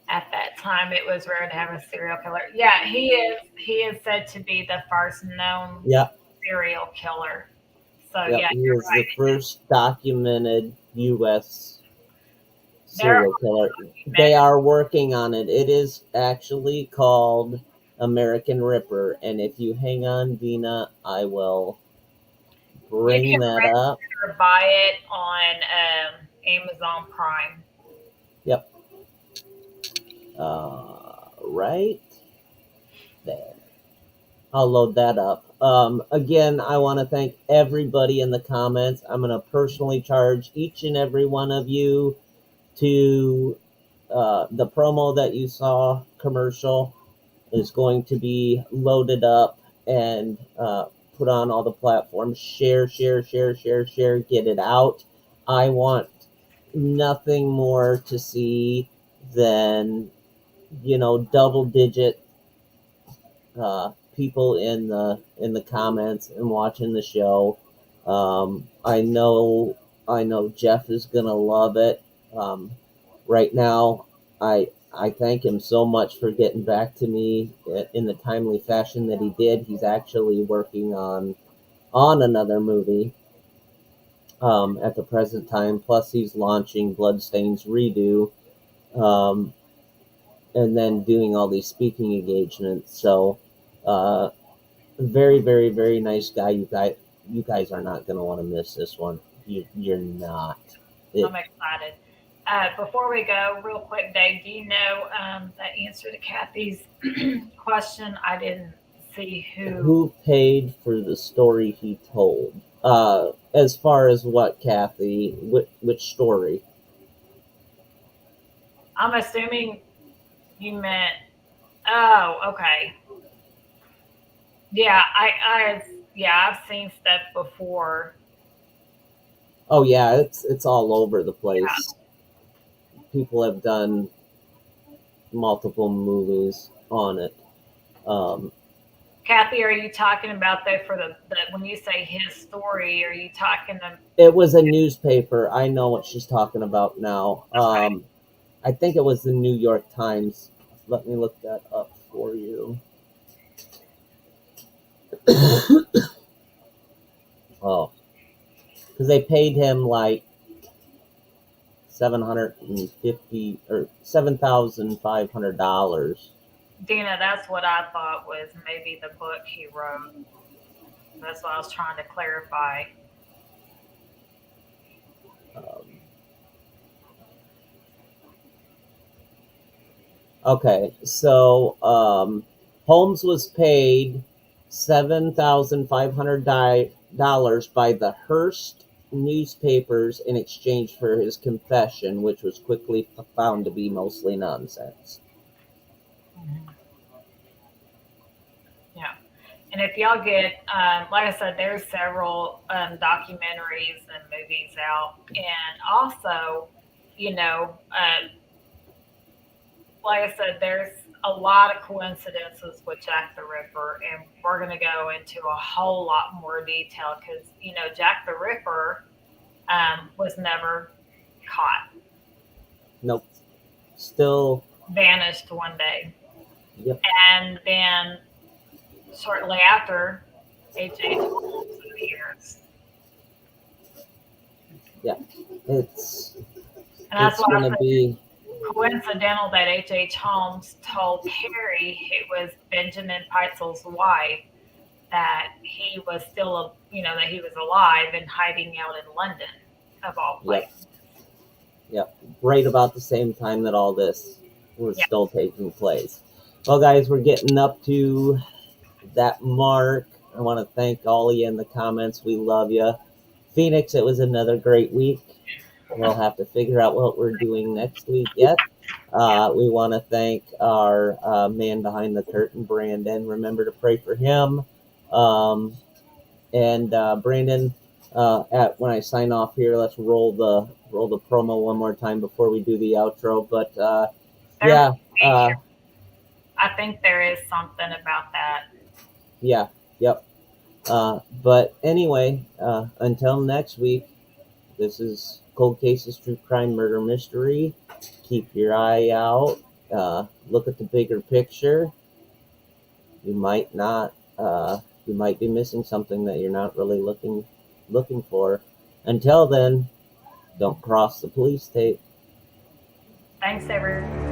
At that time, it was rare to have a serial killer. Yeah, he is said to be the first known Yep, serial killer. So yep. yeah, He you're was the right. first documented U.S. There serial killer. you They mentioned, are working on it. It is actually called American Ripper. And if you hang on, Dina, I will you bring can that rent up. it or buy it on Amazon Prime. Yep. Right there. I'll load that up. Again, I want to thank everybody in the comments. I'm going to personally charge each and every one of you to the promo that you saw commercial is going to be loaded up and put on all the platforms. Share, share, share, share, share. Get it out. I want nothing more to see than double digit people in the comments and watching the show. I know Jeff is gonna love it. Right now, I thank him so much for getting back to me in the timely fashion that he did. He's actually working on another movie at the present time. Plus, he's launching Bloodstain's Redo, um, and then doing all these speaking engagements. So, uh, very, very, very nice guy. You guys are not going to want to miss this one. You're not. It I'm excited. Before we go, real quick, Dave, do you know the answer to Kathy's question? I didn't see who. Who paid for the story he told? As far as what, Kathy? Which story? I'm assuming you meant. Oh, okay. Yeah, I've seen stuff before. Oh yeah, it's all over the Yeah. place. People have done multiple movies on it. Um, Kathy, are you talking about though for the when you say his story? Are you talking to? it was a newspaper. I know what she's talking about now. Okay. I think it was the New York Times. Let me look that up for you. Oh, because they paid him like 750 or $7,500. Dina, that's what I thought was maybe the book he wrote. That's what I was trying to clarify. Um, okay, so Holmes was paid $7,500 by the Hearst newspapers in exchange for his confession, which was quickly found to be mostly nonsense. Mhm. Yeah. And if y'all get, like I said, there's several documentaries and movies out, and also, you know, like I said, there's a lot of coincidences with Jack the Ripper, and we're going to go into a whole lot more detail because Jack the Ripper was never caught, Nope. Still, vanished one day, yep, and then shortly after, H. Holmes appears. yeah. It's And that's it's why I gonna said be coincidental that H. Holmes told Harry it was Benjamin Peitzel's wife that he was still, that he was alive and hiding out in London, of all yep, places. yep. Right about the same time that all this was Yeah. still taking place. Well, guys, we're getting up to that mark. I want to thank all of you in the comments. We love you. Phoenix, it was another great week. We'll have to figure out what we're doing next week yet. Yeah. We want to thank our man behind the curtain, Brandon. Remember to pray for him. And Brandon, at when I sign off here, let's roll the promo one more time before we do the outro. But There yeah, might be, uh, I think there is something about that. yeah, yep. But anyway, until next week, this is Cold Cases, True Crime, Murder Mystery. Keep your eye out. Look at the bigger picture. You might not. You might be missing something that you're not really looking for. Until then, don't cross the police tape. Thanks, everyone.